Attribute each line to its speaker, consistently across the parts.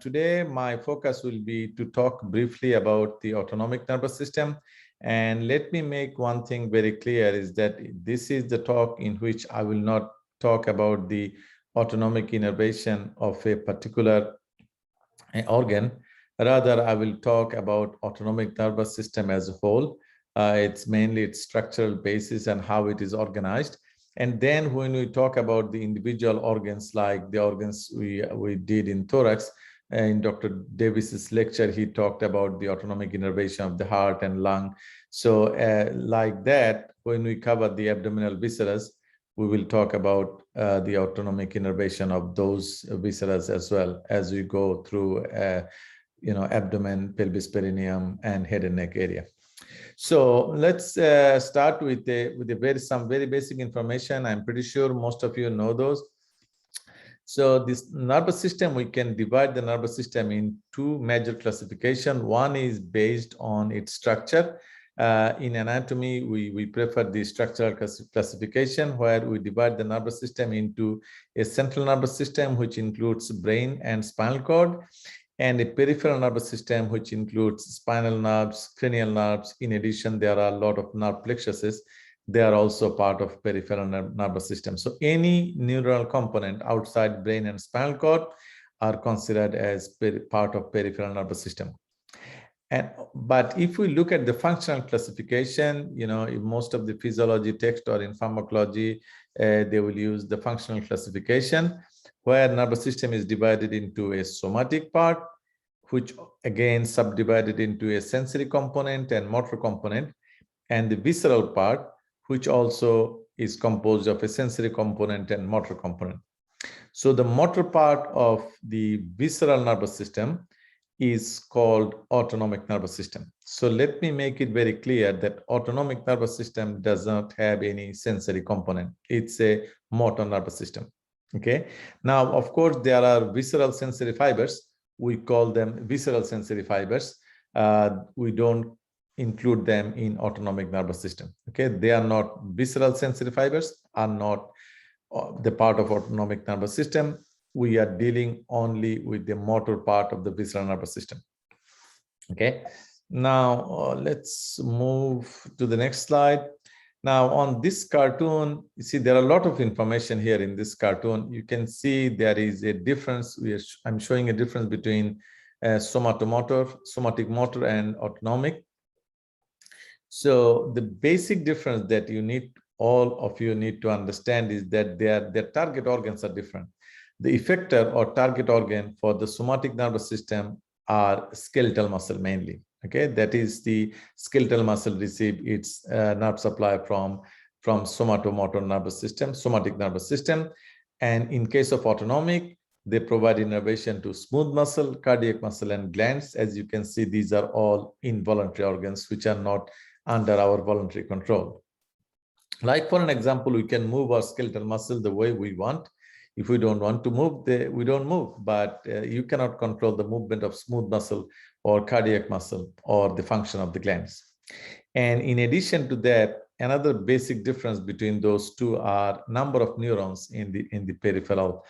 Speaker 1: today my focus will be to talk briefly about the autonomic nervous system. And let me make one thing very clear is that this is the talk in which I will not talk about the autonomic innervation of a particular organ. Rather, I will talk about autonomic nervous system as a whole. It's mainly its structural basis and how it is organized. And then when we talk about the individual organs, like the organs we did in thorax, in Dr. Davis's lecture, he talked about the autonomic innervation of the heart and lung. So like that, when we cover the abdominal viscera, we will talk about the autonomic innervation of those viscera as well as we go through, abdomen, pelvis, perineum, and head and neck area. So let's start with some very basic information. I'm pretty sure most of you know those. So this nervous system, we can divide the nervous system in two major classification. One is based on its structure. In anatomy, we prefer the structural classification, where we divide the nervous system into a central nervous system, which includes brain and spinal cord, and a peripheral nervous system, which includes spinal nerves, cranial nerves. In addition, there are a lot of nerve plexuses. They are also part of peripheral nervous system. So any neural component outside brain and spinal cord are considered as part of peripheral nervous system. But if we look at the functional classification, in most of the physiology text or in pharmacology, they will use the functional classification, where nervous system is divided into a somatic part, which again subdivided into a sensory component and motor component, and the visceral part, which also is composed of a sensory component and motor component. So the motor part of the visceral nervous system is called autonomic nervous system. So let me make it very clear that autonomic nervous system does not have any sensory component. It's a motor nervous system. Okay. Now, of course, there are visceral sensory fibers. We call them visceral sensory fibers. We don't include them in autonomic nervous system. Okay. They are not visceral sensory fibers, are not the part of autonomic nervous system. We are dealing only with the motor part of the visceral nervous system. Okay. Now, let's move to the next slide. Now, on this cartoon, you see there are a lot of information here in this cartoon. You can see there is a difference. I'm showing a difference between somatic motor, and autonomic. So the basic difference that all of you need to understand is that their target organs are different. The effector or target organ for the somatic nervous system are skeletal muscle mainly. Okay, that is the skeletal muscle receive its nerve supply from somatomotor nervous system, somatic nervous system. And in case of autonomic, they provide innervation to smooth muscle, cardiac muscle, and glands. As you can see, these are all involuntary organs which are not under our voluntary control. Like for an example, we can move our skeletal muscle the way we want. If we don't want to move, we don't move, but you cannot control the movement of smooth muscle or cardiac muscle or the function of the glands. And in addition to that, another basic difference between those two are number of neurons in the peripheral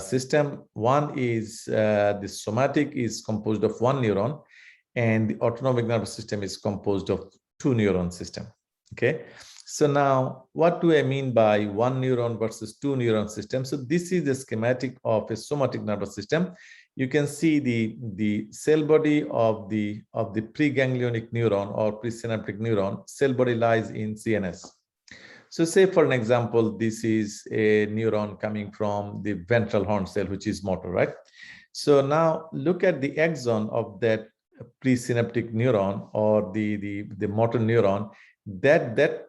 Speaker 1: system. One is the somatic is composed of one neuron, and the autonomic nervous system is composed of two neuron system. Okay. So now, what do I mean by one neuron versus two neuron system? So this is the schematic of a somatic nervous system. You can see the cell body of the preganglionic neuron or presynaptic neuron. Cell body lies in CNS. So say for an example, this is a neuron coming from the ventral horn cell, which is motor, right? So now look at the axon of that presynaptic neuron or the motor neuron. That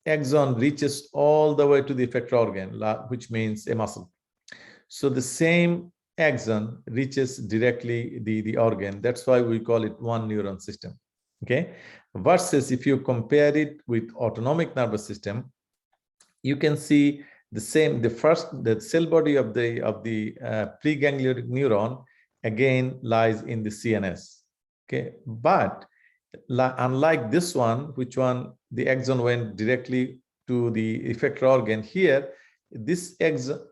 Speaker 1: axon reaches all the way to the effector organ, which means a muscle. So the same axon reaches directly the organ. That's why we call it one neuron system. Okay. Versus if you compare it with autonomic nervous system, you can see the cell body of the preganglionic neuron again lies in the CNS. Okay. But unlike this one, the axon went directly to the effector organ, here, this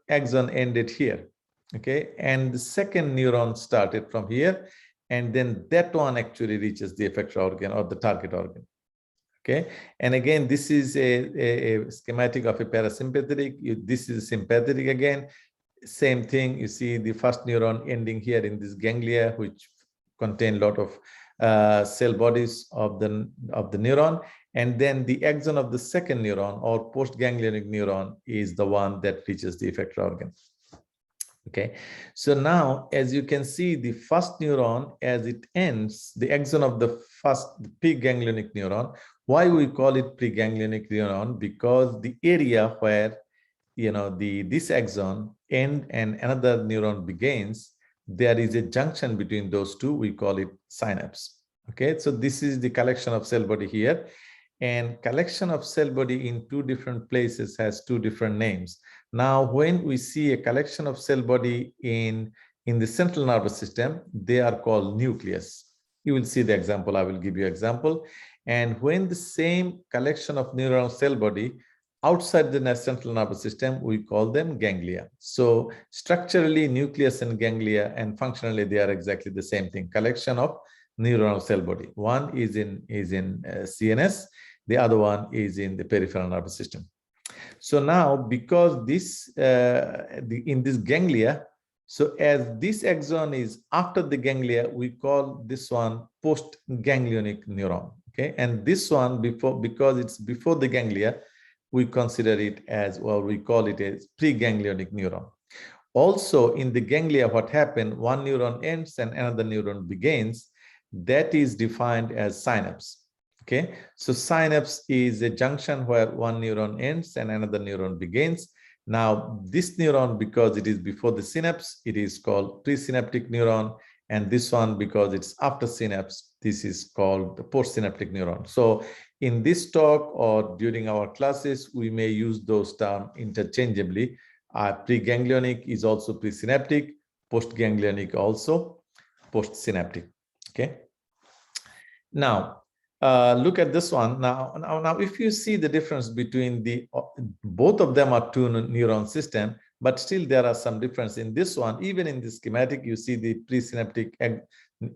Speaker 1: axon ended here. okay, and the second neuron started from here, and then that one actually reaches the effector organ or the target organ. Okay, and again, this is a schematic of a parasympathetic. This is sympathetic again. Same thing, you see the first neuron ending here in this ganglia, which contain a lot of cell bodies of the neuron, and then the axon of the second neuron or postganglionic neuron is the one that reaches the effector organ. Okay, so now as you can see, the first neuron, as it ends, the axon of the first preganglionic neuron. Why we call it preganglionic neuron? Because the area where this axon end and another neuron begins, there is a junction between those two. We call it synapse. Okay, so this is the collection of cell body here, and collection of cell body in two different places has two different names. Now, when we see a collection of cell body in the central nervous system, they are called nucleus. You will see the example. I will give you example. And when the same collection of neuronal cell body outside the central nervous system, we call them ganglia. So structurally, nucleus and ganglia, and functionally, they are exactly the same thing. Collection of neuronal cell body. One is in CNS, the other one is in the peripheral nervous system. So now, because this in this ganglia, so as this axon is after the ganglia, we call this one post-ganglionic neuron. Okay, and this one because it's before the ganglia, we consider it as, well, we call it a preganglionic neuron. Also, in the ganglia, what happened? One neuron ends and another neuron begins. That is defined as synapse. Okay, so synapse is a junction where one neuron ends and another neuron begins. Now, this neuron, because it is before the synapse, it is called presynaptic neuron. And this one, because it's after synapse, this is called the postsynaptic neuron. So in this talk or during our classes, we may use those terms interchangeably. Preganglionic is also presynaptic, postganglionic also postsynaptic. Okay. Now, look at this one. Now, if you see the difference between both of them are two neuron system, but still there are some difference in this one. Even in the schematic, you see the presynaptic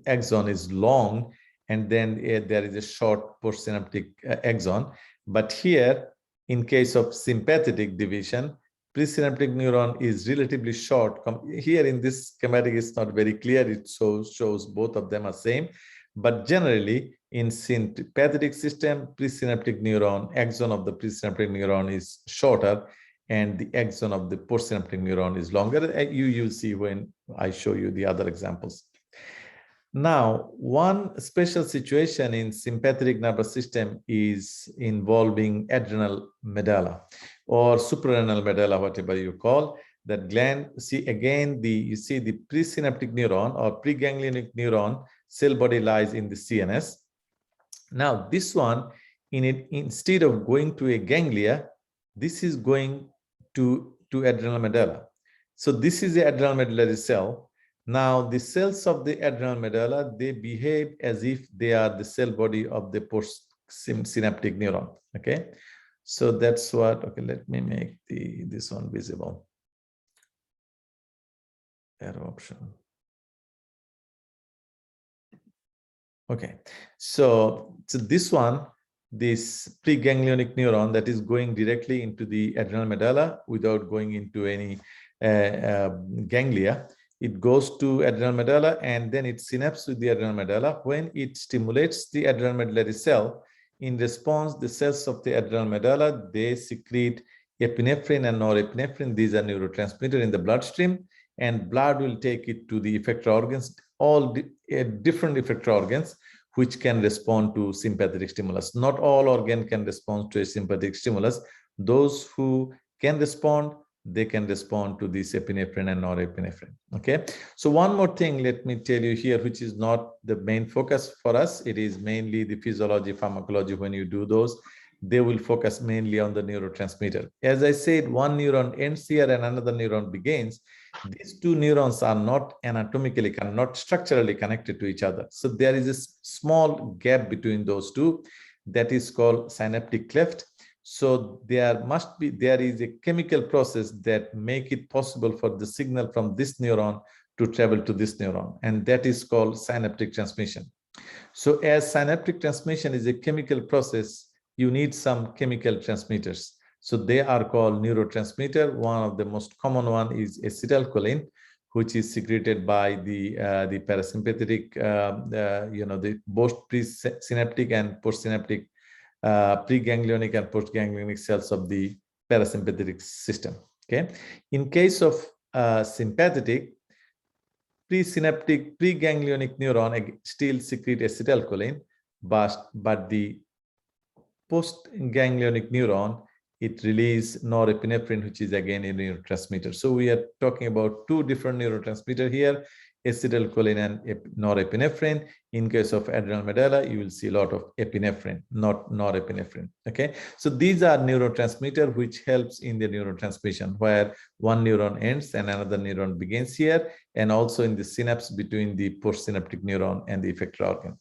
Speaker 1: axon is long, and then there is a short postsynaptic axon. But here, in case of sympathetic division, presynaptic neuron is relatively short. Here in this schematic, it's not very clear. It shows both of them are same. But generally, in sympathetic system, presynaptic neuron, axon of the presynaptic neuron is shorter, and the axon of the postsynaptic neuron is longer. You'll see when I show you the other examples. Now, one special situation in sympathetic nervous system is involving adrenal medulla or suprarenal medulla, whatever you call that gland. See again, you see the presynaptic neuron or preganglionic neuron cell body lies in the CNS. Now, this one, instead of going to a ganglia, this is going to adrenal medulla. So this is the adrenal medullary cell. Now, the cells of the adrenal medulla, they behave as if they are the cell body of the postsynaptic neuron. Okay, so that's what. Okay, let me make this one visible. Arrow option. Okay, so this one, this preganglionic neuron that is going directly into the adrenal medulla without going into any ganglia. It goes to adrenal medulla and then it synapses with the adrenal medulla. When it stimulates the adrenal medullary cell, in response, the cells of the adrenal medulla, they secrete epinephrine and norepinephrine. These are neurotransmitters in the bloodstream, and blood will take it to the effector organs, all different effector organs, which can respond to sympathetic stimulus. Not all organ can respond to a sympathetic stimulus. Those who can respond, they can respond to this epinephrine and norepinephrine. Okay, so one more thing, let me tell you here, which is not the main focus for us. It is mainly the physiology, pharmacology. When you do those, they will focus mainly on the neurotransmitter. As I said, one neuron ends here and another neuron begins. These two neurons are not anatomically, not structurally connected to each other. So there is a small gap between those two that is called synaptic cleft. So there is a chemical process that make it possible for the signal from this neuron to travel to this neuron, and that is called synaptic transmission. So as synaptic transmission is a chemical process, you need some chemical transmitters. So they are called neurotransmitter. One of the most common one is acetylcholine, which is secreted by the parasympathetic, the both presynaptic and postsynaptic, preganglionic and postganglionic cells of the parasympathetic system. Okay. In case of sympathetic, presynaptic preganglionic neuron still secrete acetylcholine, but the postganglionic neuron, it release norepinephrine, which is again a neurotransmitter. So we are talking about two different neurotransmitters here, acetylcholine and norepinephrine. In case of adrenal medulla, you will see a lot of epinephrine, not norepinephrine. Okay, so these are neurotransmitters which helps in the neurotransmission, where one neuron ends and another neuron begins here, and also in the synapse between the postsynaptic neuron and the effector organ.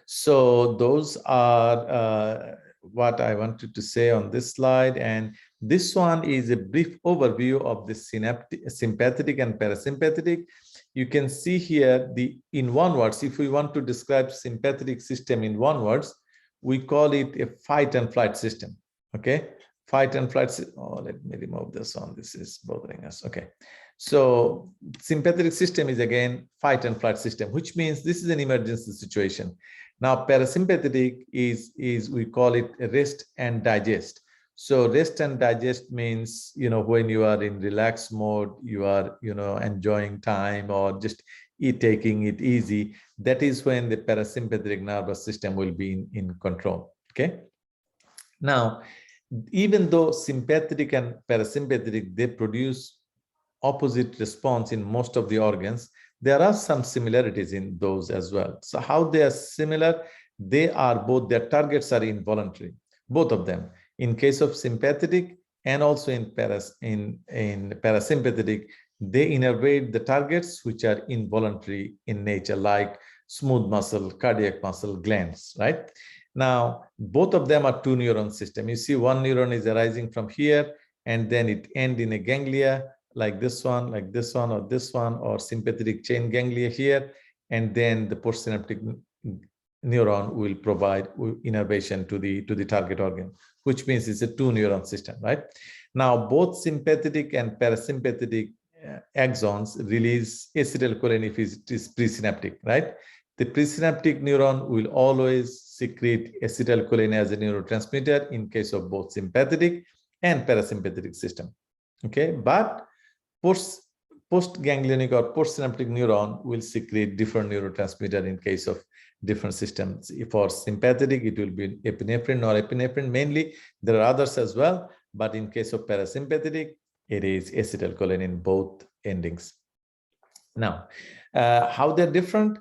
Speaker 1: So those are what I wanted to say on this slide, and this one is a brief overview of the sympathetic and parasympathetic. You can see here in one words, if we want to describe sympathetic system in one words, we call it a fight and flight system. Okay, fight and flight. Oh, let me remove this one. This is bothering us. Okay, so sympathetic system is again fight and flight system, which means this is an emergency situation. Now, parasympathetic is we call it rest and digest. So rest and digest means, when you are in relaxed mode, you are, enjoying time or just taking it easy. That is when the parasympathetic nervous system will be in control. Okay. Now, even though sympathetic and parasympathetic, they produce opposite response in most of the organs, there are some similarities in those as well. So how they are similar? They are both, their targets are involuntary, both of them. In case of sympathetic and also in parasympathetic, they innervate the targets which are involuntary in nature, like smooth muscle, cardiac muscle, glands, right? Now, both of them are two neuron system. You see one neuron is arising from here, and then it ends in a ganglia, like this one, or sympathetic chain ganglia here, and then the postsynaptic neuron will provide innervation to the target organ, which means it's a two neuron system, right? Now, both sympathetic and parasympathetic axons release acetylcholine if it is presynaptic, right? The presynaptic neuron will always secrete acetylcholine as a neurotransmitter in case of both sympathetic and parasympathetic system. Okay, but postganglionic or postsynaptic neuron will secrete different neurotransmitter in case of different systems. For sympathetic, it will be epinephrine or epinephrine mainly. There are others as well, but in case of parasympathetic, it is acetylcholine in both endings. Now, how they're different?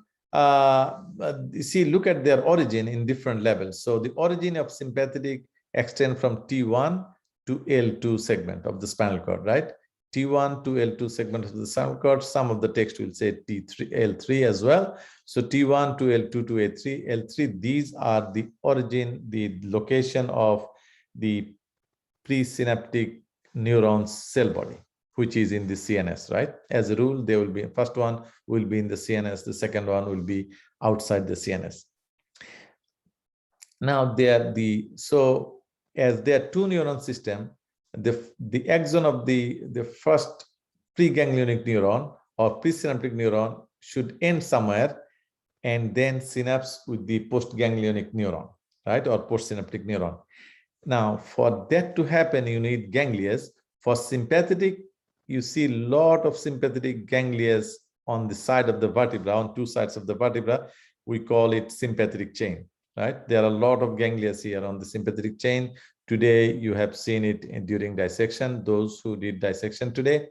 Speaker 1: See, look at their origin in different levels. So the origin of sympathetic extends from T1 to L2 segment of the spinal cord, right? T1 to L2 segment of the spinal cord. Some of the text will say T3, L3 as well. So T1 to L2 to A3, L3, these are the origin, the location of the presynaptic neurons cell body, which is in the CNS, right? As a rule, they will be, first one will be in the CNS, the second one will be outside the CNS. Now, so as they are two neuron system, the axon of the first preganglionic neuron or presynaptic neuron should end somewhere and then synapse with the postganglionic neuron, right? Or postsynaptic neuron. Now, for that to happen, you need ganglia. For sympathetic, you see a lot of sympathetic ganglia on the side of the vertebra, on two sides of the vertebra. We call it sympathetic chain, right? There are a lot of ganglia here on the sympathetic chain. Today, you have seen it during dissection. Those who did dissection today,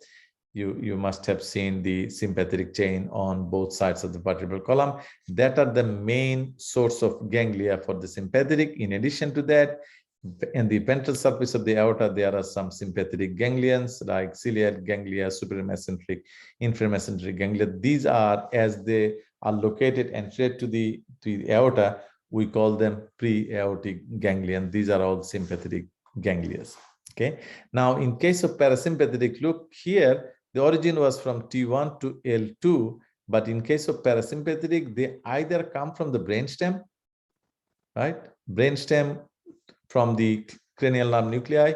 Speaker 1: you must have seen the sympathetic chain on both sides of the vertebral column. That are the main source of ganglia for the sympathetic. In addition to that, in the ventral surface of the aorta, there are some sympathetic ganglions like ciliate ganglia, supramesenteric, inframesenteric ganglia. These are, as they are located anterior to the aorta, we call them pre-aortic ganglion. These are all sympathetic ganglia. Okay. Now, in case of parasympathetic, look here, the origin was from T1 to L2, but in case of parasympathetic, they either come from the brainstem, right? Brainstem from the cranial nerve nuclei,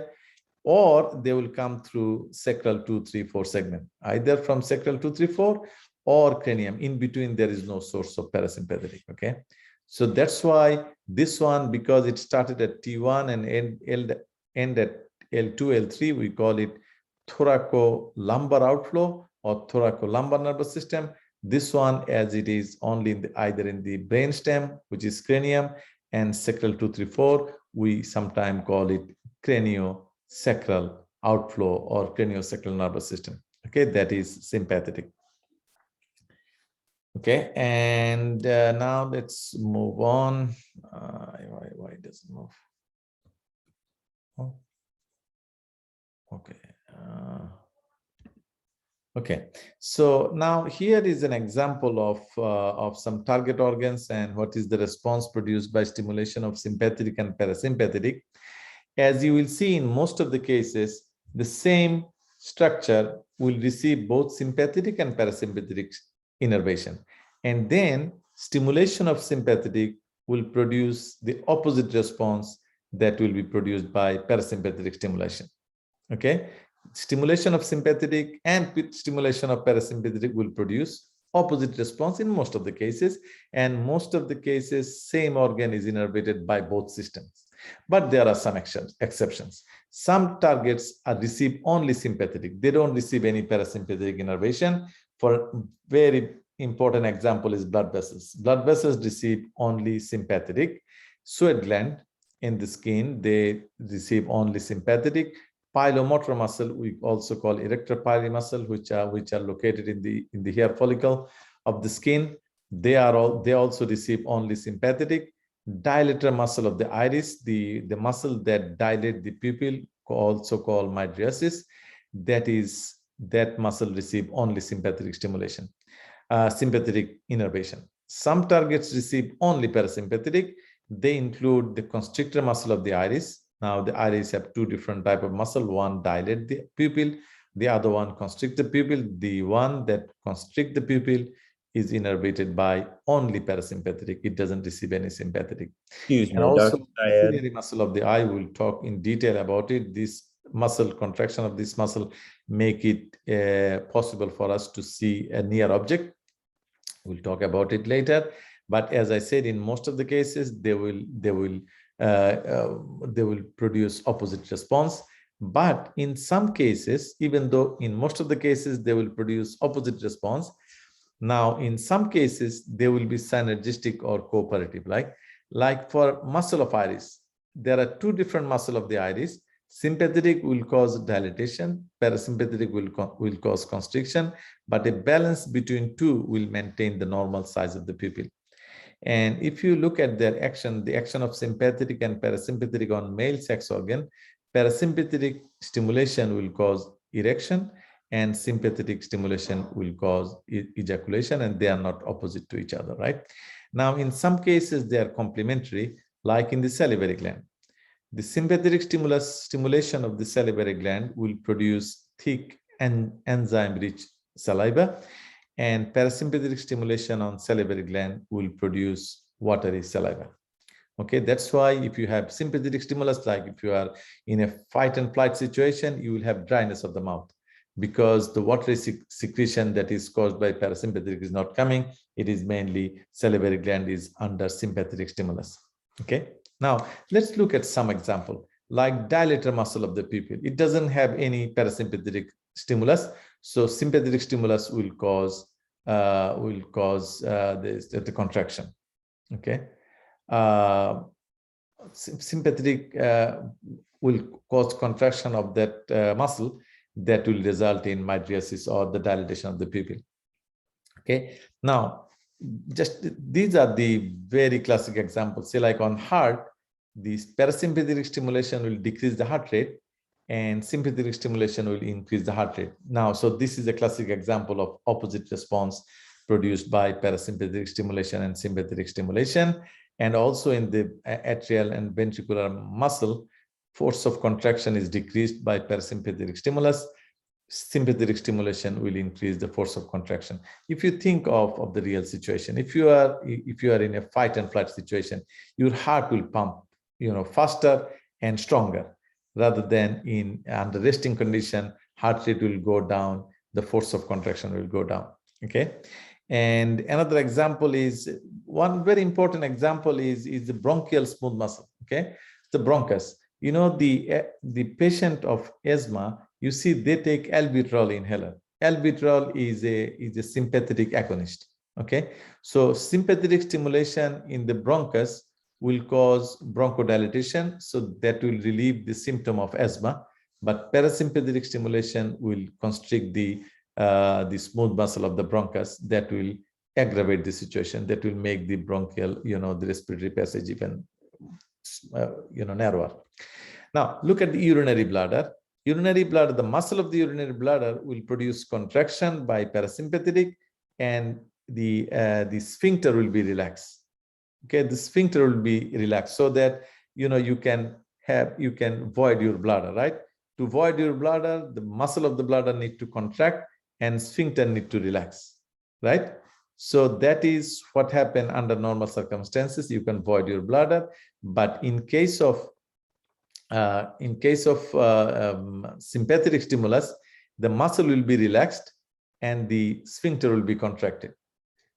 Speaker 1: or they will come through sacral 2, 3, 4 segment, either from sacral 2, 3, 4 or cranium. In between, there is no source of parasympathetic. Okay. So that's why this one, because it started at T1 and end at L2, L3, we call it thoracolumbar outflow or thoracolumbar nervous system. This one, as it is only in either in the brainstem, which is cranium, and sacral 2, 3, 4, we sometimes call it craniosacral outflow or craniosacral nervous system. Okay, that is sympathetic. Okay, and now let's move on. Why does it move? Oh, okay. Okay, so now here is an example of some target organs and what is the response produced by stimulation of sympathetic and parasympathetic. As you will see, in most of the cases, the same structure will receive both sympathetic and parasympathetic innervation. And then stimulation of sympathetic will produce the opposite response that will be produced by parasympathetic stimulation. Okay, stimulation of sympathetic and stimulation of parasympathetic will produce opposite response in most of the cases, and most of the cases same organ is innervated by both systems. But there are some exceptions. Some targets are receive only sympathetic. They don't receive any parasympathetic innervation. For very important example is blood vessels. Blood vessels receive only sympathetic. Sweat gland in the skin, they receive only sympathetic. Pilomotor muscle, we also call erector pili muscle, which are located in the hair follicle of the skin. They also receive only sympathetic. Dilator muscle of the iris, the muscle that dilate the pupil, also called mydriasis, that muscle receive only sympathetic stimulation, sympathetic innervation. Some targets receive only parasympathetic. They include the constrictor muscle of the iris. Now the iris have two different type of muscle. One dilate the pupil, the other one constrict the pupil. The one that constrict the pupil is innervated by only parasympathetic. It doesn't receive any sympathetic.
Speaker 2: Excuse me,
Speaker 1: and also
Speaker 2: Dr.
Speaker 1: ciliary muscle of the eye, we'll talk in detail about it. This muscle, contraction of this muscle, make it possible for us to see a near object. We'll talk about it later. But as I said, in most of the cases, they will produce opposite response. But in some cases, even though in most of the cases they will produce opposite response, now in some cases they will be synergistic or cooperative. Like for muscle of iris, there are two different muscle of the iris. Sympathetic will cause dilatation, parasympathetic will cause constriction, but a balance between two will maintain the normal size of the pupil. And if you look at their action, the action of sympathetic and parasympathetic on male sex organ, parasympathetic stimulation will cause erection and sympathetic stimulation will cause ejaculation, and they are not opposite to each other, right? Now, in some cases, they are complementary, like in the salivary gland. The sympathetic stimulation of the salivary gland will produce thick and enzyme-rich saliva, and parasympathetic stimulation on salivary gland will produce watery saliva. Okay, that's why if you have sympathetic stimulus, like if you are in a fight and flight situation, you will have dryness of the mouth because the watery secretion that is caused by parasympathetic is not coming. It is mainly salivary gland is under sympathetic stimulus. Okay, now let's look at some example, like dilator muscle of the pupil. It doesn't have any parasympathetic stimulus, so sympathetic stimulus will cause the contraction. Okay, sympathetic will cause contraction of that muscle that will result in mydriasis or the dilatation of the pupil. Okay, now just these are the very classic examples. Say like on heart, this parasympathetic stimulation will decrease the heart rate and sympathetic stimulation will increase the heart rate. Now, so this is a classic example of opposite response produced by parasympathetic stimulation and sympathetic stimulation. And also in the atrial and ventricular muscle, force of contraction is decreased by parasympathetic stimulus. Sympathetic stimulation will increase the force of contraction. If you think of the real situation, if you are in a fight and flight situation, your heart will pump, faster and stronger, rather than in under resting condition, heart rate will go down, the force of contraction will go down. Okay. And another example is, one very important example is the bronchial smooth muscle. Okay, the bronchus. The patient of asthma, you see, they take albuterol inhaler. Albuterol is a sympathetic agonist. Okay, so sympathetic stimulation in the bronchus will cause bronchodilation, so that will relieve the symptom of asthma. But parasympathetic stimulation will constrict the smooth muscle of the bronchus, that will aggravate the situation, that will make the bronchial, the respiratory passage even, narrower. Now, look at the urinary bladder. Urinary bladder, the muscle of the urinary bladder will produce contraction by parasympathetic, and the sphincter will be relaxed. Okay, the sphincter will be relaxed, so that you can void your bladder, right? To void your bladder, the muscle of the bladder need to contract and sphincter need to relax, right? So that is what happened under normal circumstances. You can void your bladder, but in case of sympathetic stimulus, the muscle will be relaxed and the sphincter will be contracted.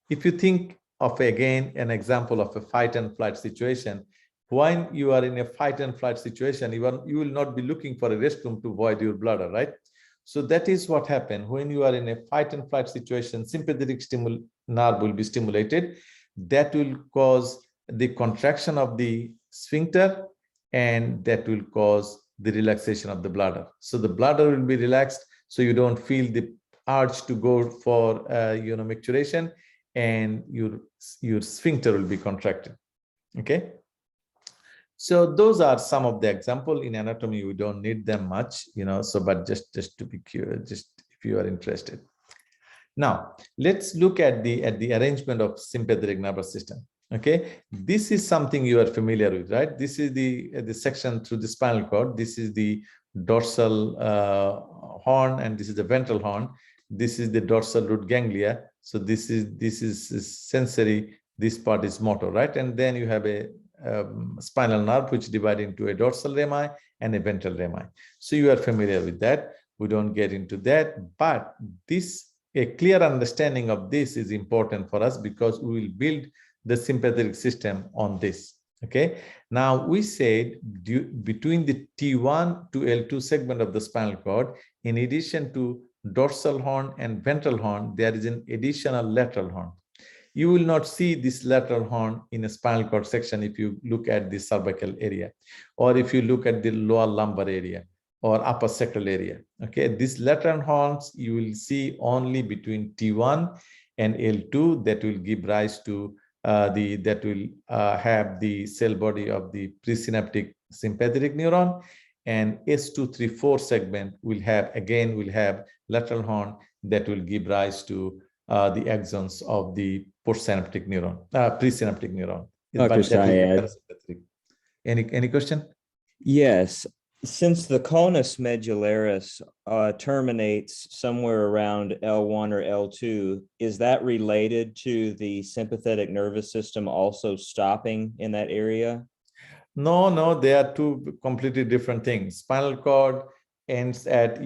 Speaker 1: If you think of, again, an example of a fight and flight situation, when you are in a fight and flight situation, you will not be looking for a restroom to void your bladder, right? So that is what happened. When you are in a fight and flight situation, sympathetic nerve will be stimulated. That will cause the contraction of the sphincter, and that will cause the relaxation of the bladder. So the bladder will be relaxed, so you don't feel the urge to go for micturition, and your sphincter will be contracted. Okay. So those are some of the example. In anatomy, we don't need them much, but just to be curious, just if you are interested. Now, let's look at the arrangement of sympathetic nervous system. Okay, this is something you are familiar with, right? This is the section through the spinal cord. This is the dorsal horn, and this is the ventral horn. This is the dorsal root ganglia. So this is sensory. This part is motor, right? And then you have a spinal nerve, which divide into a dorsal rami and a ventral rami. So you are familiar with that. We don't get into that, but a clear understanding of this is important for us, because we will build the sympathetic system on this. Okay. Now, we said between the T1 to L2 segment of the spinal cord, in addition to dorsal horn and ventral horn, there is an additional lateral horn. You will not see this lateral horn in a spinal cord section if you look at the cervical area, or if you look at the lower lumbar area or upper sacral area. Okay, these lateral horns you will see only between T1 and L2, that will give rise to have the cell body of the presynaptic sympathetic neuron, and S234 segment will have lateral horn that will give rise to the axons of the presynaptic neuron.
Speaker 2: Dr. Syed.
Speaker 1: Any question?
Speaker 2: Yes. Since the conus medullaris terminates somewhere around L1 or L2, is that related to the sympathetic nervous system also stopping in that area?
Speaker 1: No, they are two completely different things. Spinal cord ends at,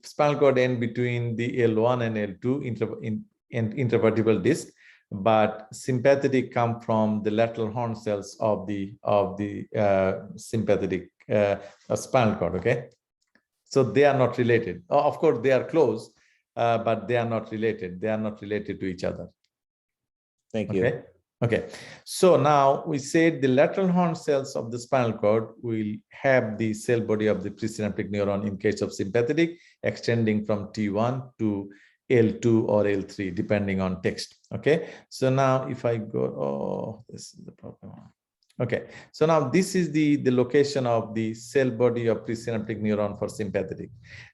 Speaker 1: spinal cord ends between the L1 and L2 intervertebral disc, but sympathetic come from the lateral horn cells of the sympathetic spinal cord. Okay, so they are not related. Of course, they are close, but they are not related. They are not related to each other.
Speaker 2: Thank you.
Speaker 1: Okay. So now we said the lateral horn cells of the spinal cord will have the cell body of the presynaptic neuron in case of sympathetic, extending from T1 to L2 or L3, depending on text. Okay. So now if I go, this is the problem. Okay. So now this is the location of the cell body of presynaptic neuron for sympathetic.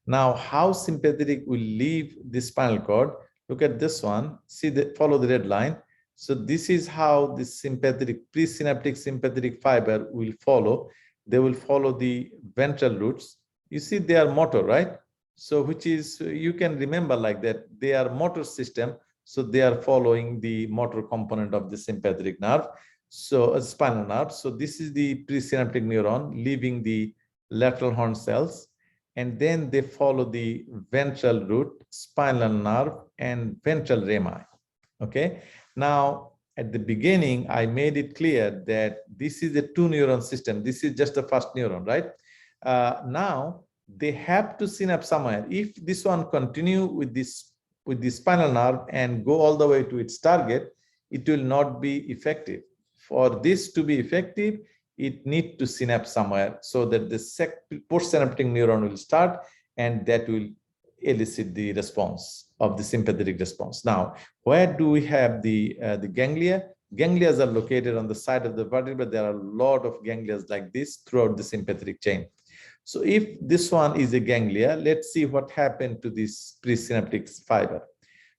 Speaker 1: Now, how sympathetic will leave the spinal cord? Look at this one. See, follow the red line. So this is how the sympathetic, presynaptic sympathetic fiber will follow. They will follow the ventral roots. You see, they are motor, right? So which is, you can remember like that, they are motor system. So they are following the motor component of the sympathetic nerve. So a spinal nerve. So this is the presynaptic neuron leaving the lateral horn cells. And then they follow the ventral root, spinal nerve, and ventral rami. Okay. Now, at the beginning, I made it clear that this is a two neuron system. This is just the first neuron, right? Now, they have to synapse somewhere. If this one continue with the spinal nerve and go all the way to its target, it will not be effective. For this to be effective, it needs to synapse somewhere so that the postsynaptic neuron will start, and that will elicit the response of the sympathetic response. Now, where do we have the ganglia? Ganglia are located on the side of the vertebra. There are a lot of ganglia like this throughout the sympathetic chain. So if this one is a ganglia, let's see what happened to this presynaptic fiber.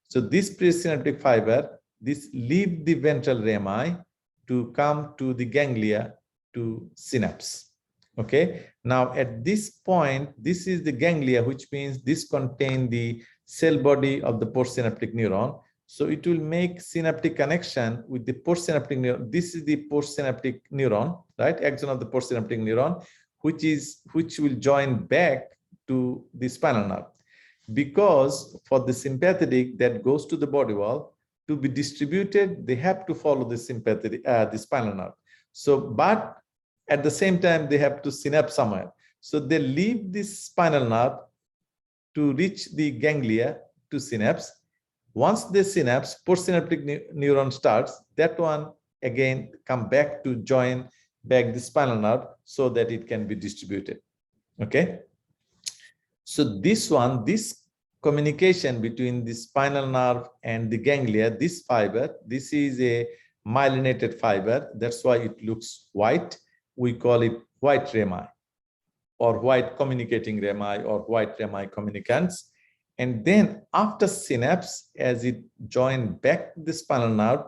Speaker 1: So this presynaptic fiber, this leave the ventral rami to come to the ganglia to synapse. Okay. Now at this point, this is the ganglia, which means this contains the cell body of the postsynaptic neuron. So it will make synaptic connection with the postsynaptic neuron. This is the postsynaptic neuron, right? Axon of the postsynaptic neuron, which will join back to the spinal nerve. Because for the sympathetic that goes to the body wall to be distributed, they have to follow the sympathetic, the spinal nerve. So, but at the same time, they have to synapse somewhere. So they leave this spinal nerve to reach the ganglia to synapse. Once they synapse, postsynaptic neuron starts. That one again come back to join back the spinal nerve so that it can be distributed. Okay. So this communication between the spinal nerve and the ganglia, this fiber, this is a myelinated fiber. That's why it looks white. We call it white rami, or white communicating rami, or white rami communicants. And then after synapse, as it joins back to the spinal nerve,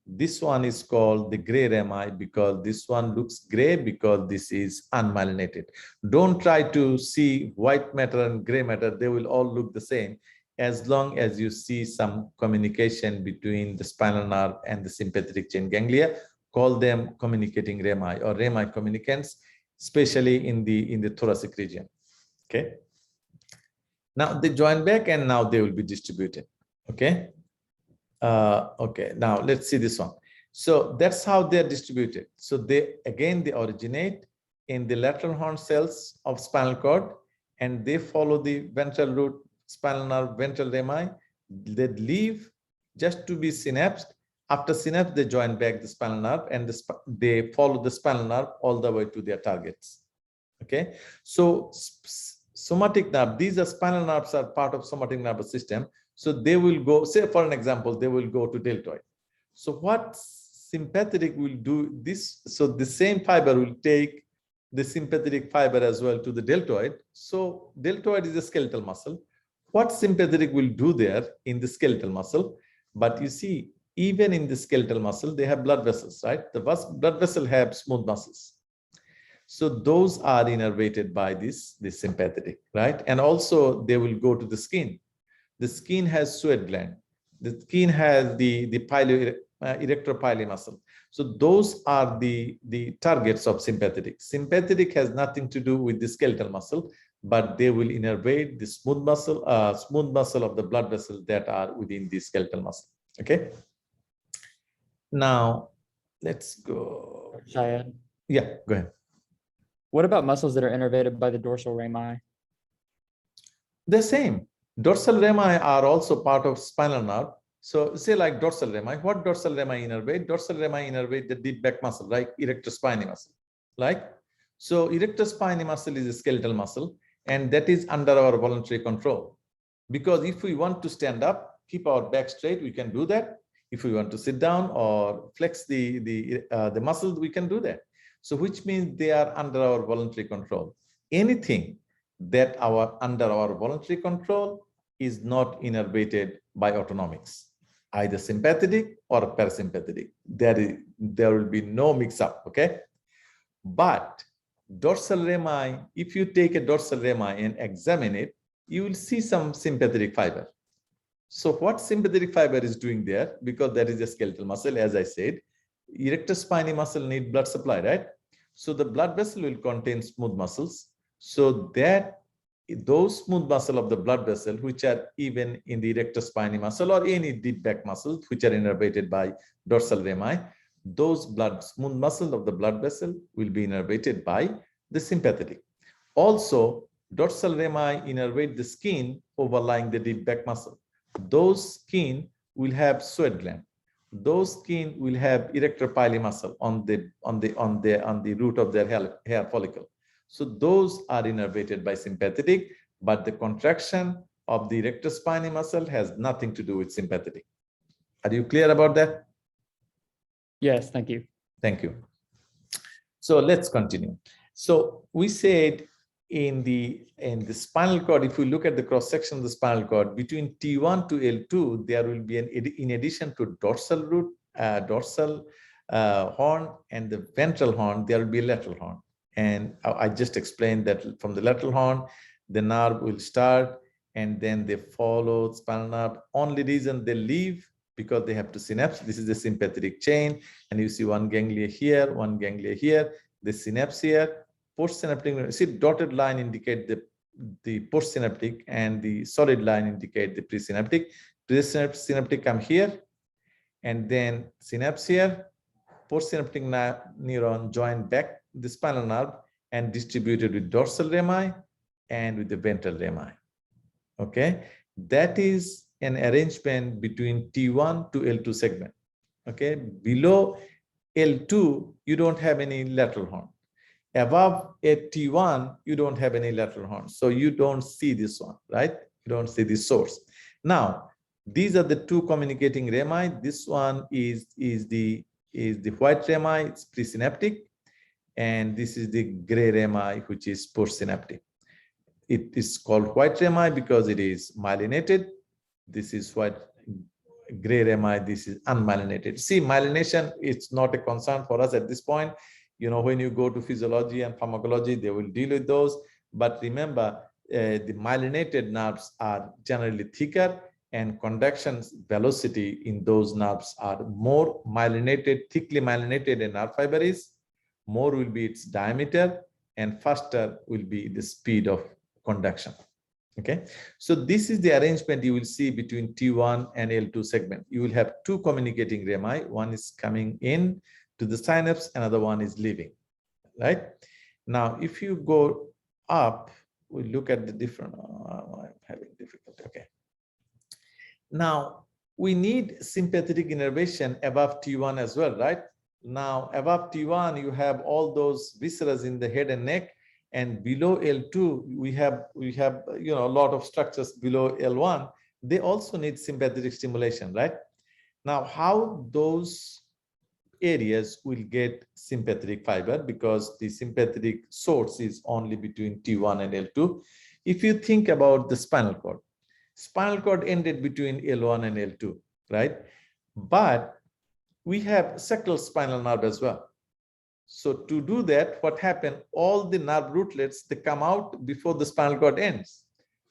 Speaker 1: this one is called the gray rami, because this one looks gray because this is unmyelinated. Don't try to see white matter and gray matter. They will all look the same as long as you see some communication between the spinal nerve and the sympathetic chain ganglia. Call them communicating rami or rami communicants, especially in the thoracic region. Okay. Now they join back and now they will be distributed. Okay. Okay, now let's see this one. So that's how they're distributed. So they originate in the lateral horn cells of spinal cord, and they follow the ventral root, spinal nerve, ventral rami. They leave just to be synapsed. After synapse, they join back the spinal nerve, and they follow the spinal nerve all the way to their targets. Okay, so somatic nerve, these are spinal nerves, are part of somatic nervous system. So they will go, say for an example, they will go to deltoid. So what sympathetic will do this? So the same fiber will take the sympathetic fiber as well to the deltoid. So deltoid is a skeletal muscle. What sympathetic will do there in the skeletal muscle? But you see, even in the skeletal muscle, they have blood vessels, right? The blood vessel have smooth muscles. So those are innervated by this sympathetic, right? And also they will go to the skin. The skin has sweat gland. The skin has the erectropyly muscle. So those are the targets of sympathetic. Sympathetic has nothing to do with the skeletal muscle, but they will innervate the smooth muscle of the blood vessel that are within the skeletal muscle. Okay. Now let's go.
Speaker 3: Syed,
Speaker 1: Yeah, go ahead.
Speaker 3: what about muscles that are innervated by the dorsal rami?
Speaker 1: The same. Dorsal rami are also part of spinal nerve. So say like dorsal rami, what dorsal rami innervate? Dorsal rami innervate the deep back muscle, right? Erector spinae muscle, like. So erector spinae muscle is a skeletal muscle, and that is under our voluntary control. Because if we want to stand up, keep our back straight, we can do that. If we want to sit down or flex the muscle, we can do that. So which means they are under our voluntary control. Anything that under our voluntary control is not innervated by autonomics. either sympathetic or parasympathetic. There will be no mix-up, okay? But dorsal rami, if you take a dorsal rami and examine it, you will see some sympathetic fiber. So what sympathetic fiber is doing there, because that is a skeletal muscle, as I said, erector spinae muscle need blood supply, right? So the blood vessel will contain smooth muscles. So that those smooth muscle of the blood vessel, which are even in the erector spinae muscle or any deep back muscles, which are innervated by dorsal rami, those smooth muscles of the blood vessel will be innervated by the sympathetic. Also, dorsal rami innervate the skin overlying the deep back muscle. Those skin will have sweat gland. Those skin will have erector pili muscle on the root of their hair follicle. So those are innervated by sympathetic, but the contraction of the erector spinae muscle has nothing to do with sympathetic. Are you clear about that?
Speaker 3: Yes, thank you.
Speaker 1: Thank you. So let's continue. So we said in the spinal cord, if we look at the cross section of the spinal cord, between T1 to L2, there will be in addition to dorsal root, dorsal horn and the ventral horn, there will be a lateral horn. And I just explained that from the lateral horn, the nerve will start and then they follow spinal nerve. Only reason they leave because they have to synapse. This is the sympathetic chain, and you see one ganglia here, one ganglia here, the synapse here. Postsynaptic, see dotted line indicate the postsynaptic and the solid line indicate the presynaptic. Presynaptic come here and then synapse here. Postsynaptic neuron join back the spinal nerve and distributed with dorsal rami and with the ventral rami. Okay, that is an arrangement between T1 to L2 segment. Okay, below L2 you don't have any lateral horn. Above at T1, you don't have any lateral horn. So you don't see this one, right? You don't see this source. Now, these are the two communicating rami. This one is the white rami, it's presynaptic. And this is the gray rami, which is postsynaptic. It is called white rami because it is myelinated. This is white gray rami, this is unmyelinated. See, myelination, it's not a concern for us at this point. You know, when you go to physiology and pharmacology, they will deal with those. But remember, the myelinated nerves are generally thicker and conduction velocity in those nerves are more myelinated, thickly myelinated a nerve fiber is, more will be its diameter and faster will be the speed of conduction. Okay, so this is the arrangement you will see between T1 and L2 segment. You will have two communicating rami. One is coming in to the synapse, another one is leaving, right? Now, if you go up, we look at the different, I'm having difficulty, okay. Now, we need sympathetic innervation above T1 as well, right? Now, above T1, you have all those viscera in the head and neck, and below L2, we have you know, a lot of structures below L1. They also need sympathetic stimulation, right? Now, how those areas will get sympathetic fiber, because the sympathetic source is only between T1 and L2. If you think about the spinal cord ended between L1 and L2, right? But we have sacral spinal nerve as well. So to do that, what happened? All the nerve rootlets, they come out before the spinal cord ends.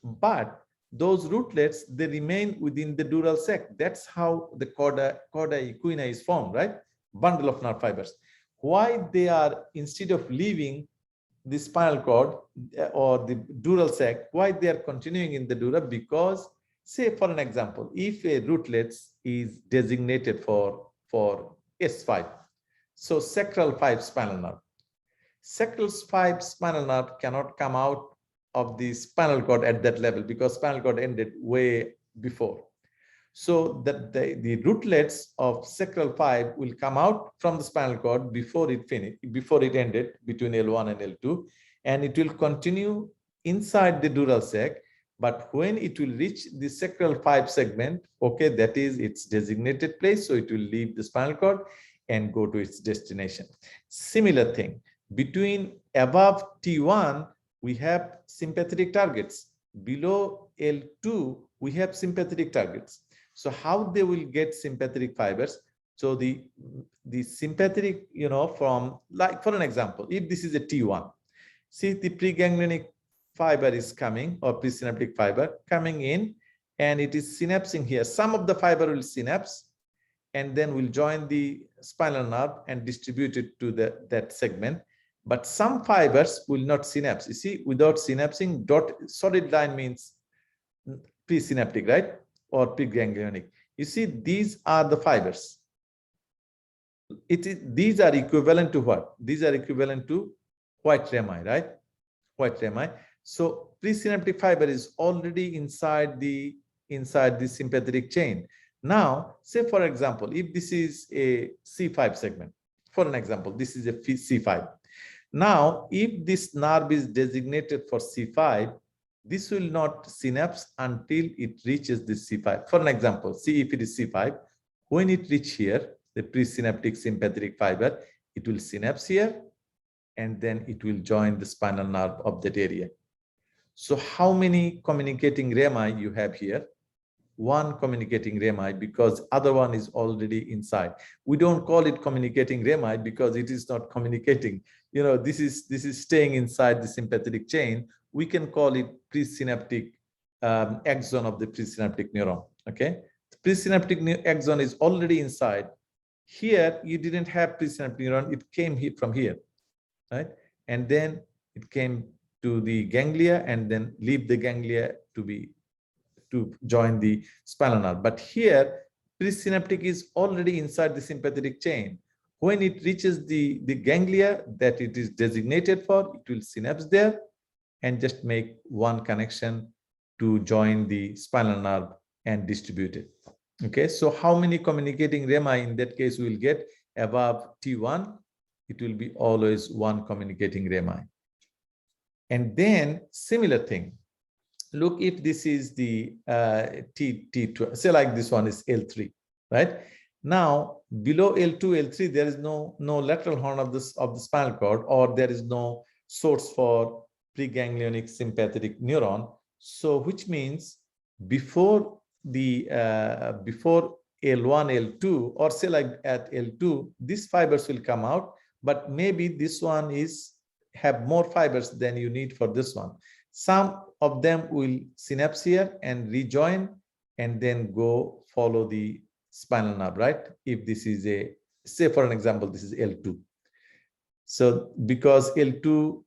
Speaker 1: But those rootlets, they remain within the dural sac. That's how the chorda equina is formed, right? Bundle of nerve fibers. Why they are, instead of leaving the spinal cord or the dural sac, why they are continuing in the dura? Because, say for an example, if a rootlet is designated for S5, so sacral 5 spinal nerve. Sacral 5 spinal nerve cannot come out of the spinal cord at that level because spinal cord ended way before. So that the rootlets of sacral 5 will come out from the spinal cord before it ended between L1 and L2, and it will continue inside the dural sac. But when it will reach the sacral 5 segment, okay, that is its designated place, so it will leave the spinal cord and go to its destination. Similar thing, between above T1, we have sympathetic targets. Below L2, we have sympathetic targets. So how they will get sympathetic fibers? So the sympathetic, from, like, for an example, if this is a T1, see the preganglionic fiber is coming, or presynaptic fiber coming in, and it is synapsing here. Some of the fiber will synapse and then will join the spinal nerve and distribute it to that segment. But some fibers will not synapse. You see, without synapsing, solid line means presynaptic, right? Or preganglionic. You see, these are the fibers. These are equivalent to what? These are equivalent to white rami, right? White rami. So presynaptic fiber is already inside the sympathetic chain. Now, say for example, if this is a C5 segment, for an example, this is a C5. Now, if this nerve is designated for C5, this will not synapse until it reaches the C5. For an example, see if it is C5, when it reaches here, the presynaptic sympathetic fiber, it will synapse here, and then it will join the spinal nerve of that area. So how many communicating rami you have here? One communicating rami, because other one is already inside. We don't call it communicating rami because it is not communicating. This is staying inside the sympathetic chain. We can call it presynaptic axon of the presynaptic neuron. Okay, the presynaptic axon is already inside. Here you didn't have presynaptic neuron; it came here from here, right? And then it came to the ganglia, and then leave the ganglia to join the spinal nerve. But here, presynaptic is already inside the sympathetic chain. When it reaches the ganglia that it is designated for, it will synapse there and just make one connection to join the spinal nerve and distribute it. Okay, so how many communicating rami in that case we will get? Above T1, it will be always one communicating rami. And then similar thing. Look, if this is the T2, say like this one is L3, right? Now, below L2, L3, there is no lateral horn of the spinal cord, or there is no source for preganglionic sympathetic neuron. So, which means before before L1, L2, or say like at L2, these fibers will come out, but maybe this one have more fibers than you need for this one. Some of them will synapse here and rejoin, and then go follow the spinal nerve, right? If this is say for an example, this is L2. So because L2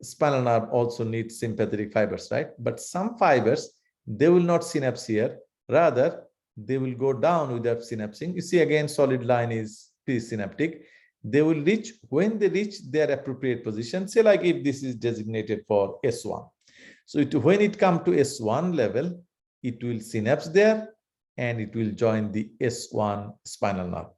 Speaker 1: spinal nerve also needs sympathetic fibers, right? But some fibers, they will not synapse here. Rather, they will go down without synapsing. You see, again, solid line is presynaptic. They will reach, when they reach their appropriate position, say like if this is designated for S1. So when it comes to S1 level, it will synapse there and it will join the S1 spinal nerve.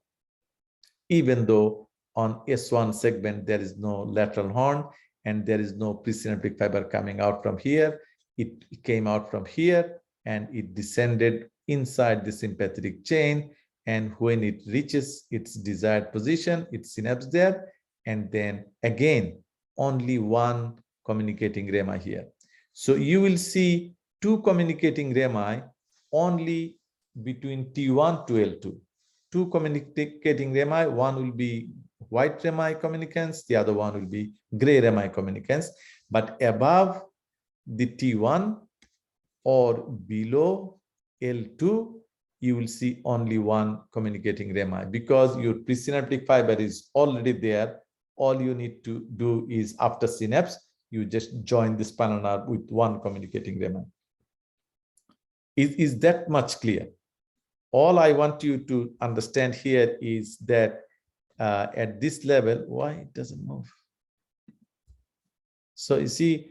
Speaker 1: Even though on S1 segment, there is no lateral horn and there is no presynaptic fiber coming out from here, it came out from here and it descended inside the sympathetic chain. And when it reaches its desired position, it synapses there. And then again, only one communicating rami here. So you will see two communicating rami only between T1 to L2. Two communicating rami, one will be white rami communicants, the other one will be gray rami communicants. But above the T1 or below L2, you will see only one communicating rami, because your presynaptic fiber is already there. All you need to do is, after synapse, you just join the spinal nerve with one communicating rami. Is that much clear? All I want you to understand here is that at this level, why it doesn't move? So you see,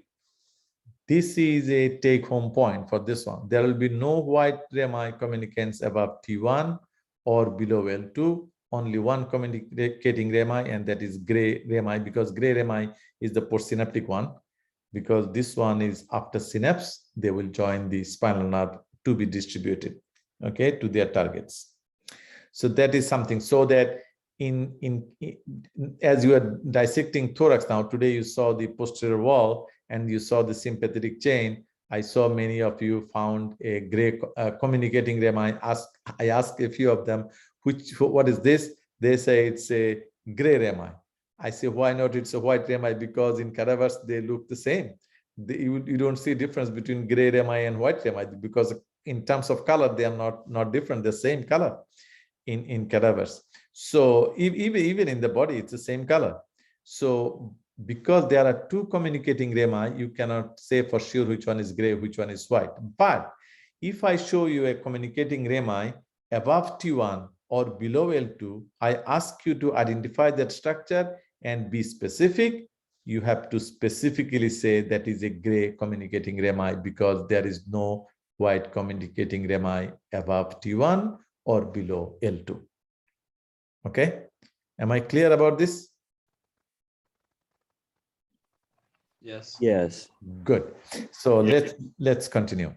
Speaker 1: this is a take-home point for this one. There will be no white rami communicants above T1 or below L2, only one communicating rami, and that is gray rami, because gray rami is the postsynaptic one, because this one is after synapse, they will join the spinal nerve to be distributed, okay, to their targets. So that is something, so that as you are dissecting thorax now, today you saw the posterior wall and you saw the sympathetic chain. I saw many of you found a gray communicating rami. I asked a few of them, what is this? They say it's a gray rami. I say, why not? It's a white rami, because in cadavers they look the same. You don't see difference between gray rami and white rami, because in terms of color they are not different. The same color in cadavers. So even in the body, it's the same color. So because there are two communicating rami, you cannot say for sure which one is gray, which one is white. But if I show you a communicating rami above T1 or below L2, I ask you to identify that structure and be specific. You have to specifically say that is a gray communicating rami, because there is no white communicating rami above T1 or below L2. Okay, am I clear about this?
Speaker 4: Yes.
Speaker 2: Yes.
Speaker 1: Good. So let's continue.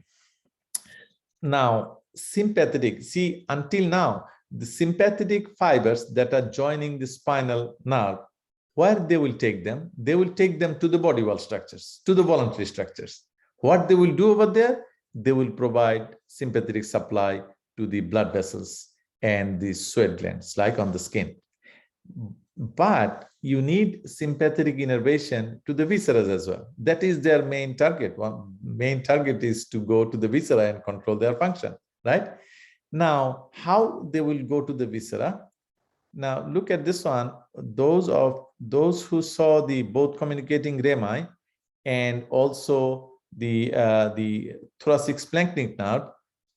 Speaker 1: Now, sympathetic. See, until now, the sympathetic fibers that are joining the spinal nerve, where they will take them? They will take them to the body wall structures, to the voluntary structures. What they will do over there? They will provide sympathetic supply to the blood vessels and the sweat glands, like on the skin. But you need sympathetic innervation to the viscera as well. That is their main target. One main target is to go to the viscera and control their function, right? Now, how they will go to the viscera? Now, look at this one. Those who saw the both communicating rami and also the thoracic splanchnic nerve,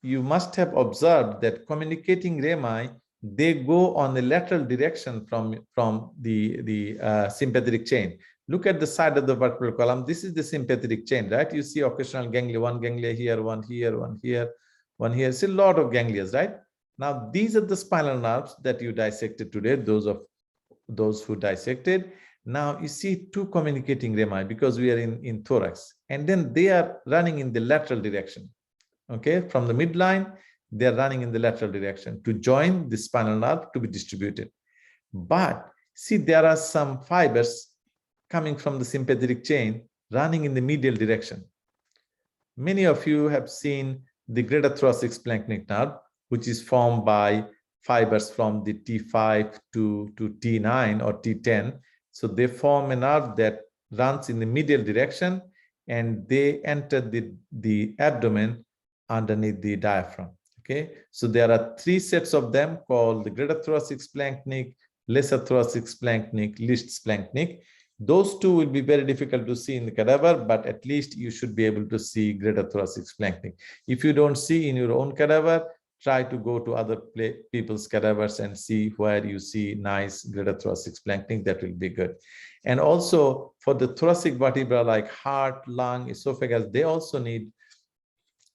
Speaker 1: you must have observed that communicating rami, they go on the lateral direction from the sympathetic chain. Look at the side of the vertebral column. This is the sympathetic chain, right? You see occasional ganglia, one ganglia here, one here, one here, one here. It's a lot of ganglias, right? Now, these are the spinal nerves that you dissected today, those who dissected. Now you see two communicating rami, because we are in thorax, and then they are running in the lateral direction. Okay, from the midline, they are running in the lateral direction to join the spinal nerve to be distributed. But see, there are some fibers coming from the sympathetic chain running in the medial direction. Many of you have seen the greater thoracic splanchnic nerve, which is formed by fibers from the T5 to T9 or T10. So they form a nerve that runs in the medial direction, and they enter the abdomen underneath the diaphragm. Okay, so there are three sets of them called the greater thoracic splanchnic, lesser thoracic splanchnic, least splanchnic. Those two will be very difficult to see in the cadaver, but at least you should be able to see greater thoracic splanchnic. If you don't see in your own cadaver, try to go to other people's cadavers and see where you see nice greater thoracic splanchnic. That will be good. And also for the thoracic vertebra like heart, lung, esophagus, they also need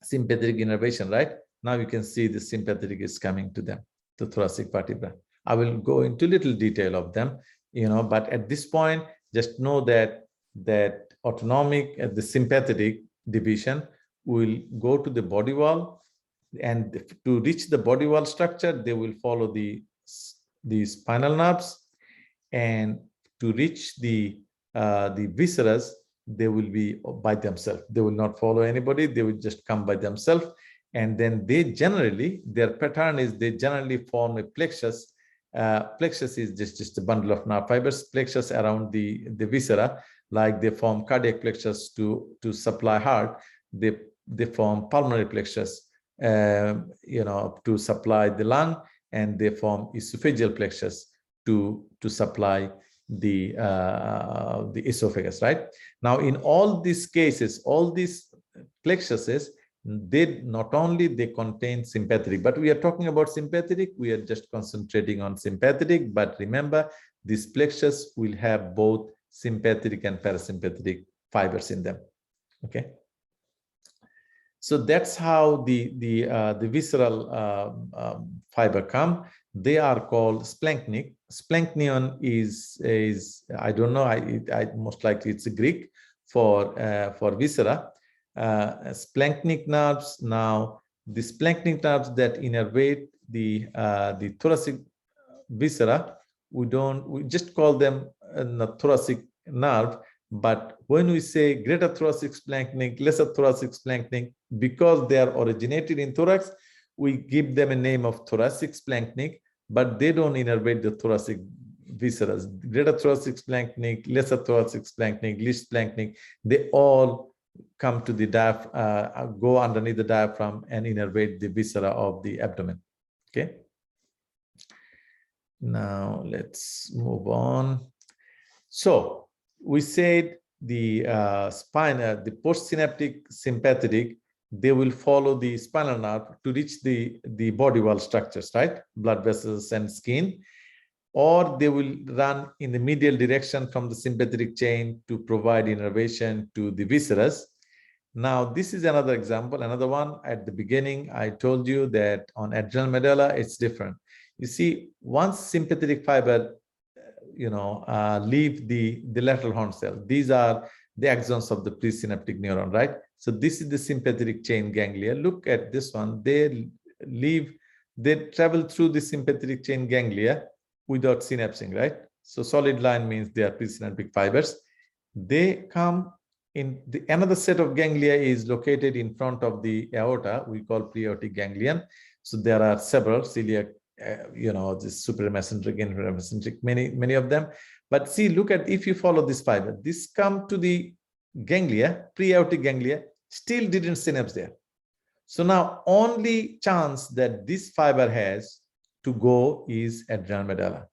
Speaker 1: sympathetic innervation, right? Now you can see the sympathetic is coming to them, the thoracic vertebra. I will go into little detail of them, but at this point, just know that autonomic, the sympathetic division will go to the body wall, and to reach the body wall structure, they will follow the spinal nerves, and to reach the viscera, they will be by themselves. They will not follow anybody. They will just come by themselves. And then their pattern is they generally form a plexus. Plexus is just a bundle of nerve fibers, plexus around the viscera, like they form cardiac plexus to supply heart. They form pulmonary plexus, to supply the lung, and they form esophageal plexus to supply the esophagus, right? Now, in all these cases, all these plexuses, they not only they contain sympathetic, but we are talking about sympathetic. We are just concentrating on sympathetic, but remember, these plexus will have both sympathetic and parasympathetic fibers in them. Okay. So that's how the visceral fiber come. They are called splanchnic. Splanchnion is I don't know. I most likely it's a Greek for viscera. Splanchnic nerves. Now the splanchnic nerves that innervate the thoracic viscera, we just call them a thoracic nerve, But when we say greater thoracic splanchnic, lesser thoracic splanchnic, because they are originated in thorax, we give them a name of thoracic splanchnic, but they don't innervate the thoracic viscera. Greater thoracic splanchnic, lesser thoracic splanchnic, least splanchnic, they all come to the go underneath the diaphragm and innervate the viscera of the abdomen. Okay. Now let's move on. So we said the the postsynaptic sympathetic, they will follow the spinal nerve to reach the body wall structures, right? Blood vessels and skin, or they will run in the medial direction from the sympathetic chain to provide innervation to the viscera. Now, this is another example, another one. At the beginning, I told you that on adrenal medulla, it's different. You see, once sympathetic fiber, leave the lateral horn cell, these are the axons of the presynaptic neuron, right? So this is the sympathetic chain ganglia. Look at this one. They travel through the sympathetic chain ganglia without synapsing, right? So solid line means they are presynaptic fibers. They come in another set of ganglia is located in front of the aorta, we call pre-aortic ganglion. So there are several celiac, this supramesenteric, inframesenteric, many of them. But see, look at, if you follow this fiber, this come to the ganglia, pre-aortic ganglia, still didn't synapse there. So now only chance that this fiber has to go is adrenal medulla,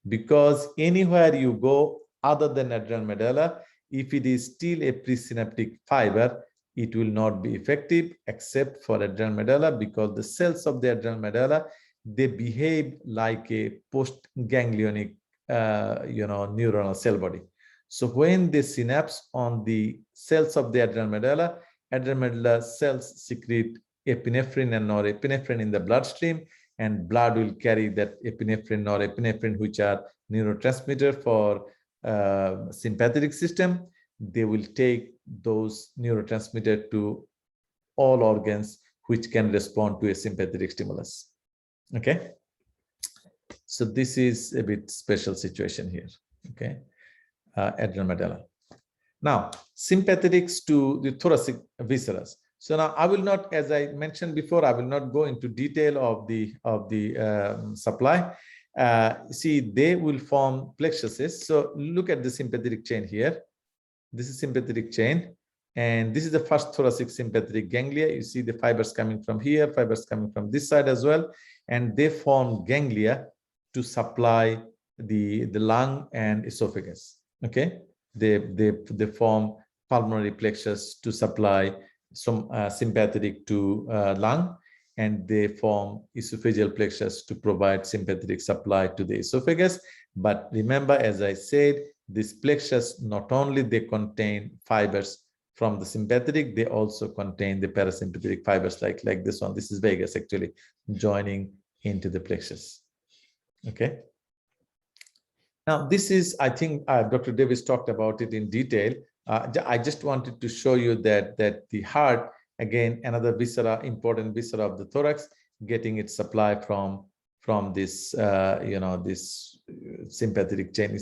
Speaker 1: because anywhere you go other than adrenal medulla, if it is still a presynaptic fiber, it will not be effective except for adrenal medulla, because the cells of the adrenal medulla, they behave like a post-ganglionic neuronal cell body. So when they synapse on the cells of the adrenal medulla cells secrete epinephrine and norepinephrine in the bloodstream, and blood will carry that epinephrine, norepinephrine, which are neurotransmitter for sympathetic system. They will take those neurotransmitter to all organs which can respond to a sympathetic stimulus. Okay, so this is a bit special situation here. Okay, adrenal medulla. Now, sympathetics to the thoracic viscera. So now I will not, as I mentioned before, I will not go into detail of the supply. See, they will form plexuses. So look at the sympathetic chain here. This is sympathetic chain, and this is the first thoracic sympathetic ganglia. You see the fibers coming from here, fibers coming from this side as well, and they form ganglia to supply the lung and esophagus. Okay, they form pulmonary plexus to supply some sympathetic to lung, and they form esophageal plexus to provide sympathetic supply to the esophagus. But remember, as I said, this plexus, not only they contain fibers from the sympathetic, they also contain the parasympathetic fibers like this one. This is vagus actually joining into the plexus. Okay. Now, this is, I think Dr. Davis talked about it in detail. I just wanted to show you that the heart, again, another viscera, important viscera of the thorax, getting its supply from this, this sympathetic chain.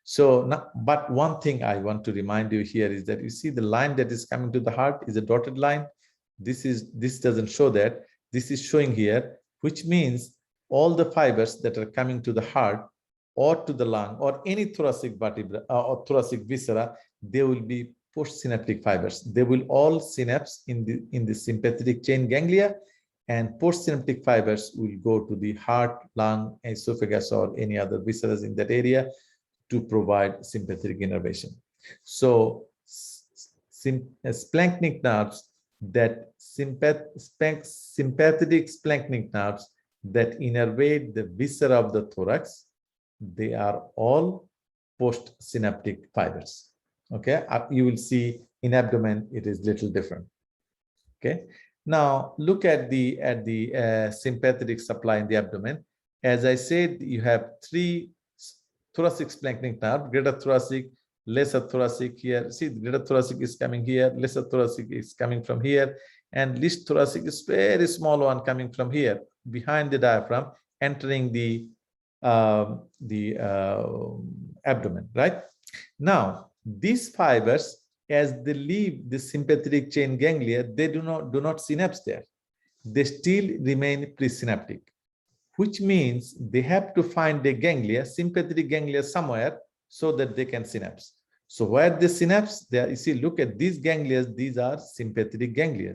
Speaker 1: So, now, but one thing I want to remind you here is that you see the line that is coming to the heart is a dotted line. This doesn't show that. This is showing here, which means all the fibers that are coming to the heart or to the lung or any thoracic vertebra or thoracic viscera, they will be postsynaptic fibers. They will all synapse in the sympathetic chain ganglia, and postsynaptic fibers will go to the heart, lung, esophagus, or any other viscera in that area to provide sympathetic innervation. So splanchnic nerves, that sympathetic splanchnic nerves that innervate the viscera of the thorax, they are all postsynaptic fibers. Okay, you will see in abdomen it is little different. Okay, now look at the sympathetic supply in the abdomen. As I said, you have three thoracic splanchnic nerve: greater thoracic, lesser thoracic. Here, see, the greater thoracic is coming here, lesser thoracic is coming from here, and least thoracic is very small one coming from here behind the diaphragm, entering the abdomen. Right now, These fibers, as they leave the sympathetic chain ganglia, they do not synapse there. They still remain presynaptic, which means they have to find a ganglia, sympathetic ganglia somewhere, so that they can synapse. So where they synapse, there you see, look at these ganglia, these are sympathetic ganglia.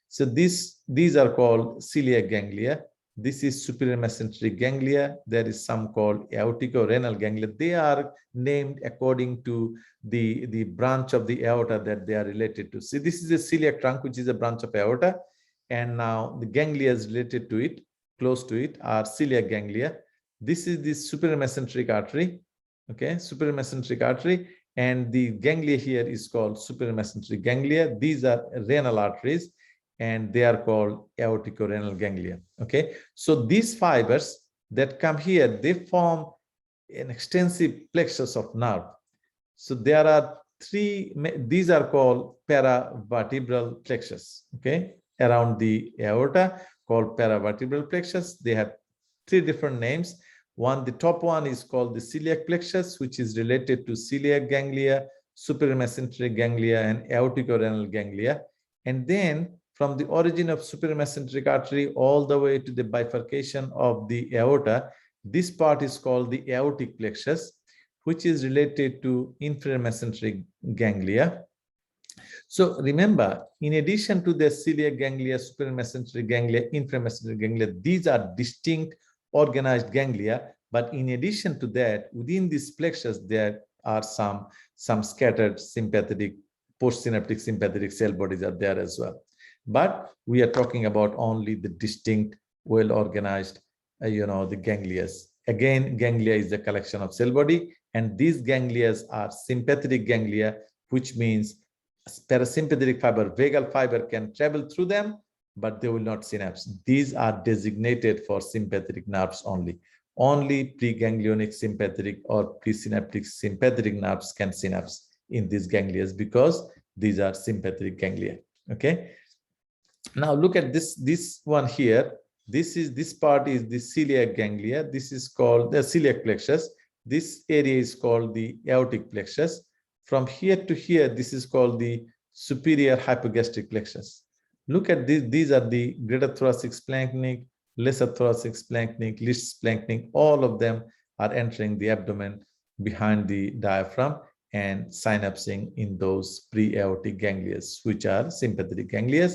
Speaker 1: So these are called celiac ganglia. This is superior mesenteric ganglia. There is some called aortico-renal ganglia. They are named according to the branch of the aorta that they are related to. See, this is a celiac trunk, which is a branch of aorta. And now the ganglia is related to it, close to it, are celiac ganglia. This is the superior mesenteric artery, okay, superior mesenteric artery. And the ganglia here is called superior mesenteric ganglia. These are renal arteries, and they are called aortico-renal ganglia. Okay, so these fibers that come here, they form an extensive plexus of nerve. So there are three, these are called paravertebral plexus, okay, around the aorta, called paravertebral plexus. They have three different names. One, the top one is called the celiac plexus, which is related to celiac ganglia, superior mesenteric ganglia, and aortico-renal ganglia. And then from the origin of superior mesenteric artery all the way to the bifurcation of the aorta, this part is called the aortic plexus, which is related to inferior mesenteric ganglia. So remember, in addition to the celiac ganglia, superior mesenteric ganglia, inferior mesenteric ganglia, these are distinct organized ganglia. But in addition to that, within this plexus, there are some scattered sympathetic, postsynaptic sympathetic cell bodies are there as well. But we are talking about only the distinct, well-organized, the ganglia. Again, ganglia is a collection of cell body, and these ganglia are sympathetic ganglia, which means parasympathetic fiber, vagal fiber can travel through them, but they will not synapse. These are designated for sympathetic nerves only. Only preganglionic sympathetic or presynaptic sympathetic nerves can synapse in these ganglia because these are sympathetic ganglia. Okay. Now look at this one here. This part is the celiac ganglia. This is called the celiac plexus. This area is called the aortic plexus. From here to here, this is called the superior hypogastric plexus. Look at this. These are the greater thoracic splanchnic, lesser thoracic splanchnic, least splanchnic. All of them are entering the abdomen behind the diaphragm and synapsing in those pre-aortic ganglia, which are sympathetic ganglia.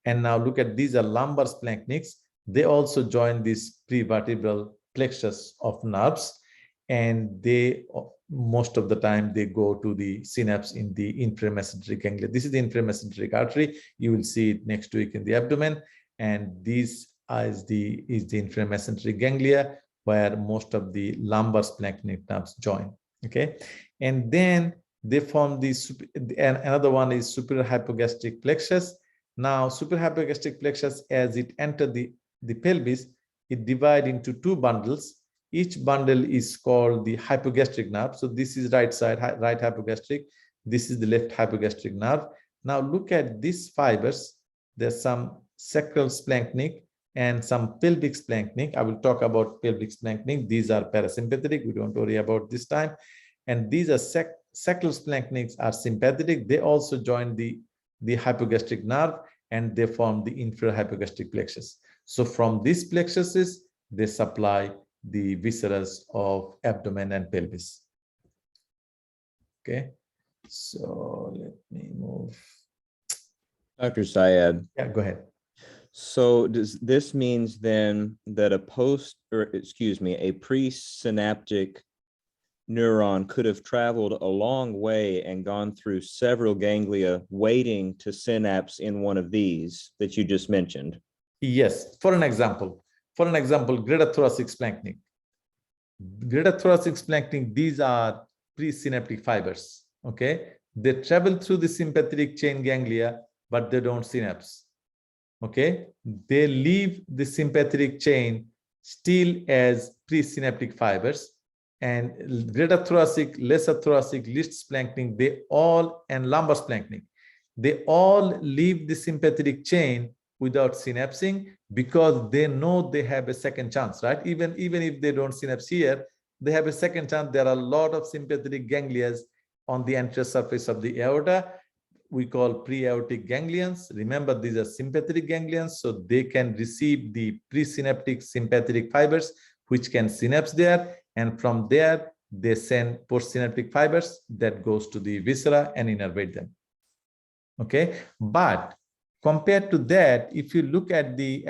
Speaker 1: And now look at, these are lumbar splanchnics. They also join this prevertebral plexus of nerves, and they most of the time they go to the synapse in the inferior mesenteric ganglia. This is the inferior mesenteric artery. You will see it next to it in the abdomen, and this is the inferior mesenteric ganglia where most of the lumbar splanchnic nerves join. Okay, and then they form this, and another one is superior hypogastric plexus. Now, superior hypogastric plexus, as it entered the pelvis, it divides into two bundles. Each bundle is called the hypogastric nerve. So this is right side, right hypogastric. This is the left hypogastric nerve. Now look at these fibers. There's some sacral splanchnic and some pelvic splanchnic. I will talk about pelvic splanchnic. These are parasympathetic. We don't worry about this time. And these are sacral splanchnics are sympathetic. They also join the hypogastric nerve, and they form the inferior hypogastric plexus. So from these plexuses, they supply the viscera of abdomen and pelvis. Okay, so let me move.
Speaker 2: Dr. Syed.
Speaker 1: Yeah, go ahead.
Speaker 2: So does this means then that a presynaptic neuron could have traveled a long way and gone through several ganglia waiting to synapse in one of these that you just mentioned?
Speaker 1: Yes, for an example, greater thoracic splanchnic. Greater thoracic splanchnic, these are presynaptic fibers. Okay, they travel through the sympathetic chain ganglia, but they don't synapse. Okay, they leave the sympathetic chain still as presynaptic fibers. And greater thoracic, lesser thoracic, least splanchnic, they all, and lumbar splanchnic, they all leave the sympathetic chain without synapsing because they know they have a second chance, right? Even if they don't synapse here, they have a second chance. There are a lot of sympathetic ganglia on the anterior surface of the aorta, we call pre-aortic ganglions. Remember, these are sympathetic ganglions, so they can receive the presynaptic sympathetic fibers, which can synapse there, and from there they send postsynaptic fibers that goes to the viscera and innervate them. Okay, but compared to that, if you look at the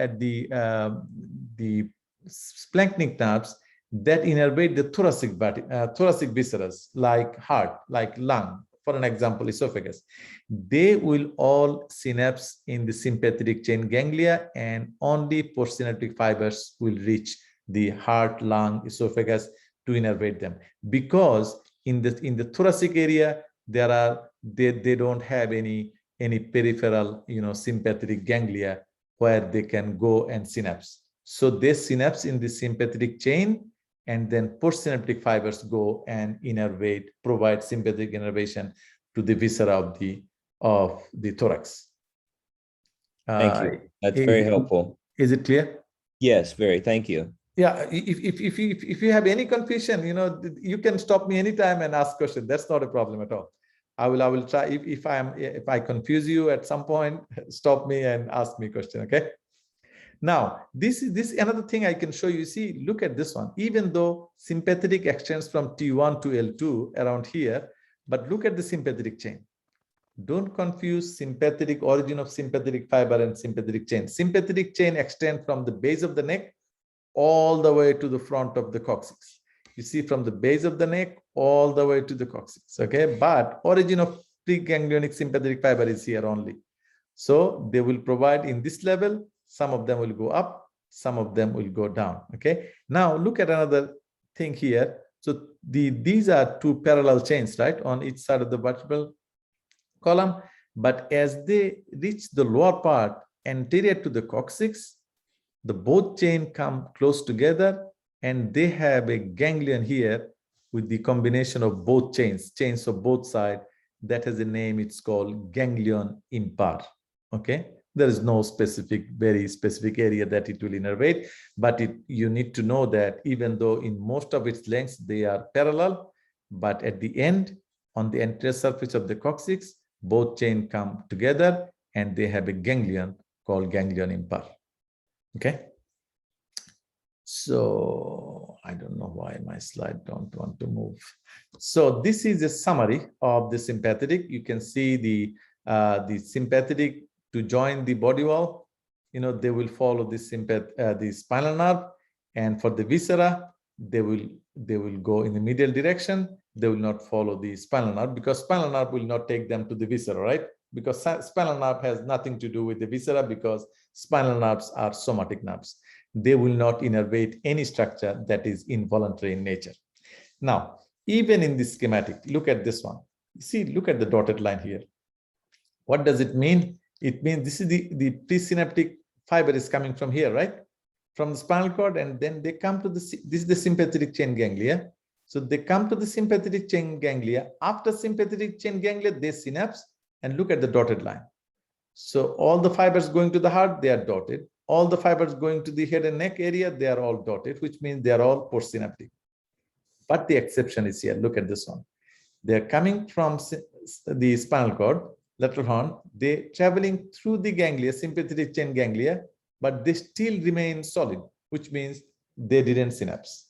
Speaker 1: splanchnic nerves that innervate the thoracic viscera, like heart, like lung, for an example, esophagus, they will all synapse in the sympathetic chain ganglia, and only postsynaptic fibers will reach the heart, lung, esophagus to innervate them. Because in the thoracic area, they don't have any peripheral, sympathetic ganglia where they can go and synapse. So they synapse in the sympathetic chain, and then postsynaptic fibers go and innervate, provide sympathetic innervation to the viscera of the thorax.
Speaker 2: Thank you. That's very helpful.
Speaker 1: Is it clear?
Speaker 2: Yes, very. Thank you.
Speaker 1: Yeah. If you have any confusion, you can stop me anytime and ask questions. That's not a problem at all. I will try. If I confuse you at some point, stop me and ask me a question. Okay. Now, this another thing I can show you. See, look at this one. Even though sympathetic extends from T1 to L2 around here, but look at the sympathetic chain. Don't confuse sympathetic origin of sympathetic fiber and sympathetic chain. Sympathetic chain extends from the base of the neck all the way to the front of the coccyx. You see, from the base of the neck all the way to the coccyx. Okay, but origin of preganglionic sympathetic fiber is here only. So they will provide in this level. Some of them will go up, some of them will go down. Okay. Now look at another thing here. So these are two parallel chains, right, on each side of the vertebral column. But as they reach the lower part anterior to the coccyx, the both chain come close together, and they have a ganglion here with the combination of both chains of both sides. That has a name. It's called ganglion impar. Okay. There is no very specific area that it will innervate, but you need to know that even though in most of its lengths they are parallel, but at the end, on the anterior surface of the coccyx, both chains come together and they have a ganglion called ganglion impar. Okay. So I don't know why my slide don't want to move. So this is a summary of the sympathetic. You can see the sympathetic to join the body wall, they will follow the spinal nerve, and for the viscera, they will go in the medial direction. They will not follow the spinal nerve, because spinal nerve will not take them to the viscera, right? Because spinal nerve has nothing to do with the viscera, because spinal nerves are somatic nerves. They will not innervate any structure that is involuntary in nature. Now, even in this schematic, look at this one. See, look at the dotted line here. What does it mean? It means this is the presynaptic fiber is coming from here, right? From the spinal cord, and then they come to this is the sympathetic chain ganglia. So they come to the sympathetic chain ganglia. After sympathetic chain ganglia, they synapse, and look at the dotted line. So all the fibers going to the heart, they are dotted. All the fibers going to the head and neck area, they are all dotted, which means they are all postsynaptic. But the exception is here. Look at this one. They are coming from the spinal cord, lateral horn, they traveling through the ganglia, sympathetic chain ganglia, but they still remain solid, which means they didn't synapse.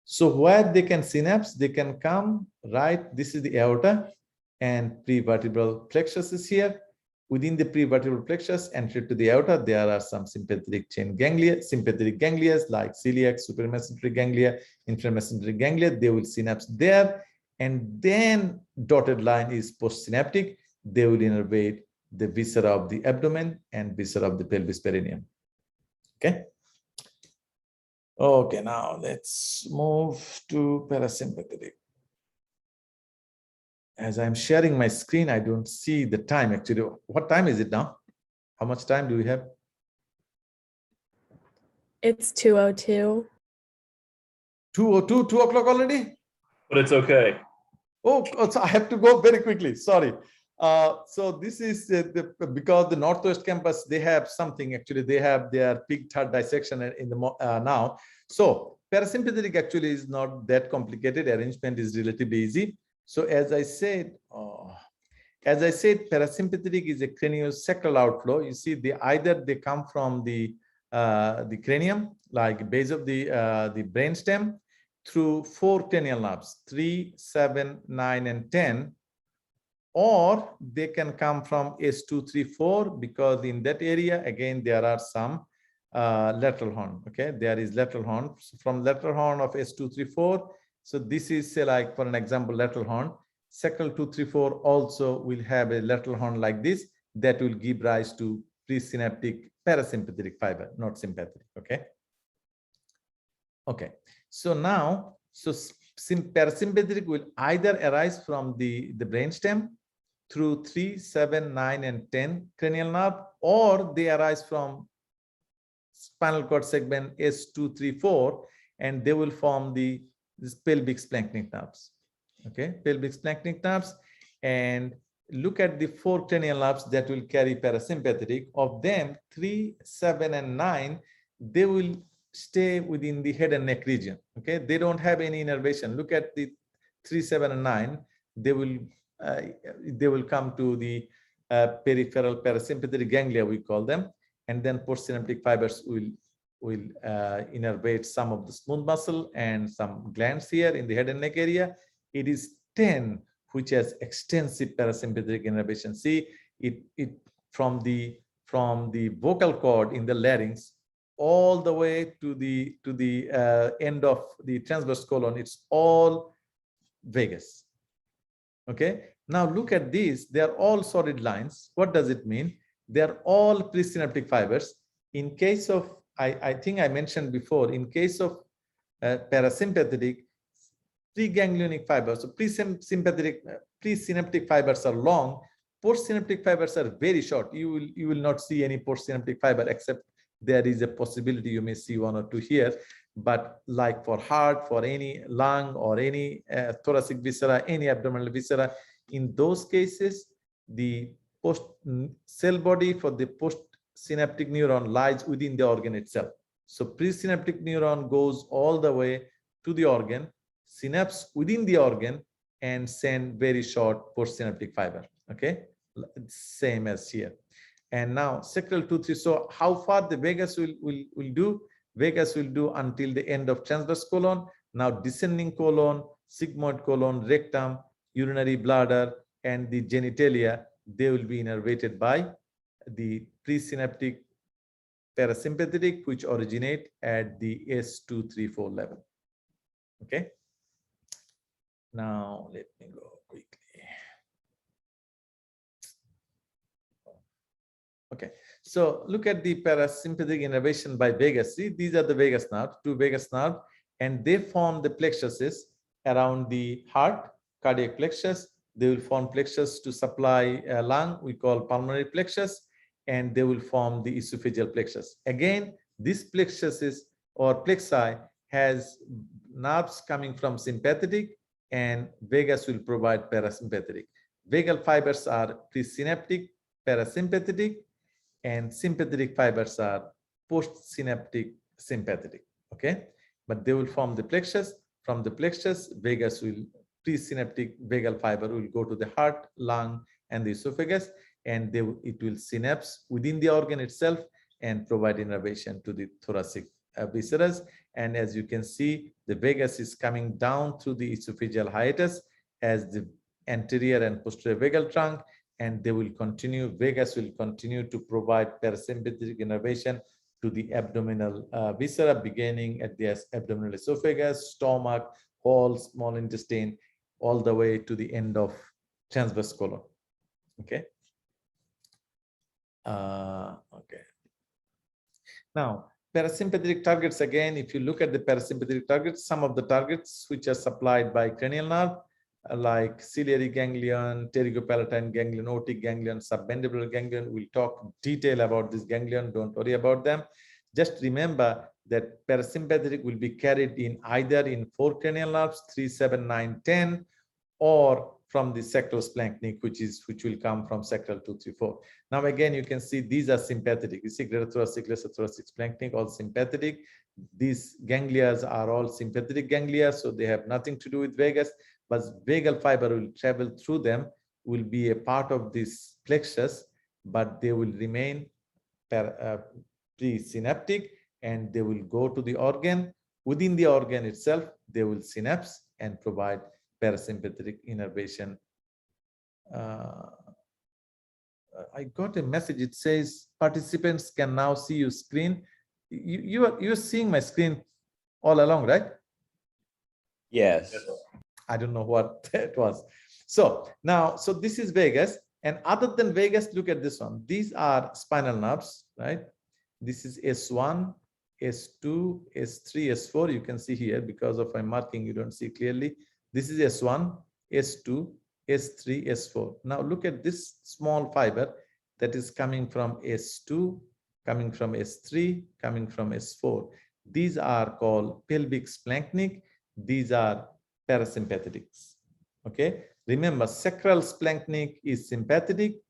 Speaker 1: So where they can synapse, they can come right. This is the aorta, and prevertebral plexus is here. Within the prevertebral plexus, anterior to the aorta, there are some sympathetic chain ganglia, sympathetic ganglia like celiac, supramesenteric ganglia, inframesenteric ganglia. They will synapse there, and then dotted line is postsynaptic. They will innervate the viscera of the abdomen and viscera of the pelvis perineum. Okay. Okay, now let's move to parasympathetic. As I'm sharing my screen, I don't see the time actually. What time is it now? How much time do we have?
Speaker 5: It's 2:02.
Speaker 1: 2:02, 2 o'clock already?
Speaker 6: But it's okay.
Speaker 1: Oh, so I have to go very quickly. Sorry. So this is because the Northwest campus, they have something actually. They have their peak third dissection in the now. So parasympathetic actually is not that complicated. Arrangement is relatively easy. So as I said, parasympathetic is a craniosacral outflow. You see, either they come from the cranium, like base of the brainstem, through 4 cranial nerves, 3, 7, 9, and 10, or they can come from S2, 3, 4, because in that area, again, there are some lateral horn. Okay, there is lateral horn. So from lateral horn of S2, 3, 4. So this is, say, like, for an example, lateral horn. Sacral 2, 3, 4 also will have a lateral horn like this that will give rise to presynaptic parasympathetic fiber, not sympathetic. Okay. Okay. So now, parasympathetic will either arise from the brainstem through 3, 7, 9, and 10 cranial nerve, or they arise from spinal cord segment S2, 3, 4, and they will form these pelvic splanchnic nerves. Okay, pelvic splanchnic nerves. And look at the 4 cranial nerves that will carry parasympathetic. Of them, 3, 7, and 9, they will stay within the head and neck region. Okay, they don't have any innervation. Look at the 3, 7, and 9. They will come to the peripheral parasympathetic ganglia, we call them, and then postsynaptic fibers will innervate some of the smooth muscle and some glands here in the head and neck area. It is 10 which has extensive parasympathetic innervation. See, it from the vocal cord in the larynx all the way to the end of the transverse colon. It's all vagus. Okay. Now look at these. They are all solid lines. What does it mean? They are all presynaptic fibers. In case of, I think I mentioned before, in case of parasympathetic, preganglionic fibers, so presynaptic fibers are long, postsynaptic fibers are very short. You will not see any postsynaptic fiber, except there is a possibility you may see 1 or 2 here. But like for heart, for any lung, or any thoracic viscera, any abdominal viscera, in those cases, the cell body for the postsynaptic neuron lies within the organ itself. So presynaptic neuron goes all the way to the organ, synapse within the organ, and send very short postsynaptic fiber. Okay, same as here. And now sacral 2, 3. So how far the vagus will do? Vagus will do until the end of transverse colon. Now descending colon, sigmoid colon, rectum, urinary bladder, and the genitalia, they will be innervated by the presynaptic parasympathetic, which originate at the S2, 3, 4 level. Okay. Now let me go quickly. Okay, so look at the parasympathetic innervation by vagus. See, these are the vagus nerves, 2 vagus nerves, and they form the plexuses around the heart, cardiac plexus. They will form plexus to supply a lung, we call pulmonary plexus, and they will form the esophageal plexus. Again, this plexuses or plexi has nerves coming from sympathetic, and vagus will provide parasympathetic. Vagal fibers are presynaptic, parasympathetic, and sympathetic fibers are postsynaptic sympathetic. Okay, but they will form the plexus. From the plexus, vagus will, presynaptic vagal fiber will go to the heart, lung, and the esophagus, and it will synapse within the organ itself and provide innervation to the thoracic viscera. And as you can see, the vagus is coming down through the esophageal hiatus as the anterior and posterior vagal trunk, and they will continue, vagus will continue to provide parasympathetic innervation to the abdominal viscera, beginning at the abdominal esophagus, stomach, whole small intestine, all the way to the end of transverse colon. Okay. Okay. Now, parasympathetic targets, again, if you look at the parasympathetic targets, some of the targets which are supplied by cranial nerve, like ciliary ganglion, pterygopalatine ganglion, otic ganglion, submandibular ganglion. We'll talk detail about this ganglion. Don't worry about them. Just remember that parasympathetic will be carried in either in 4 cranial nerves, 3, 7, 9, 10, or from the sacral splanchnic, which will come from sacral 2, 3, 4. Now again, you can see these are sympathetic. You see greater thoracic, lesser thoracic splanchnic, all sympathetic. These ganglia are all sympathetic ganglia, so they have nothing to do with vagus, but vagal fiber will travel through them, will be a part of this plexus, but they will remain presynaptic, and they will go to the organ. Within the organ itself, they will synapse and provide parasympathetic innervation. I got a message. It says participants can now see your screen. You're seeing my screen all along, right?
Speaker 2: Yes.
Speaker 1: I don't know what that was. So now, so this is vagus, and other than vagus, look at this one. These are spinal nerves, right? This is S1, S2, S3, S4. You can see here because of my marking, you don't see clearly. This is S1, S2, S3, S4. Now look at this small fiber that is coming from S2, coming from S3, coming from S4. These are called pelvic splanchnic. These are parasympathetics. Okay, remember, sacral splanchnic is sympathetic,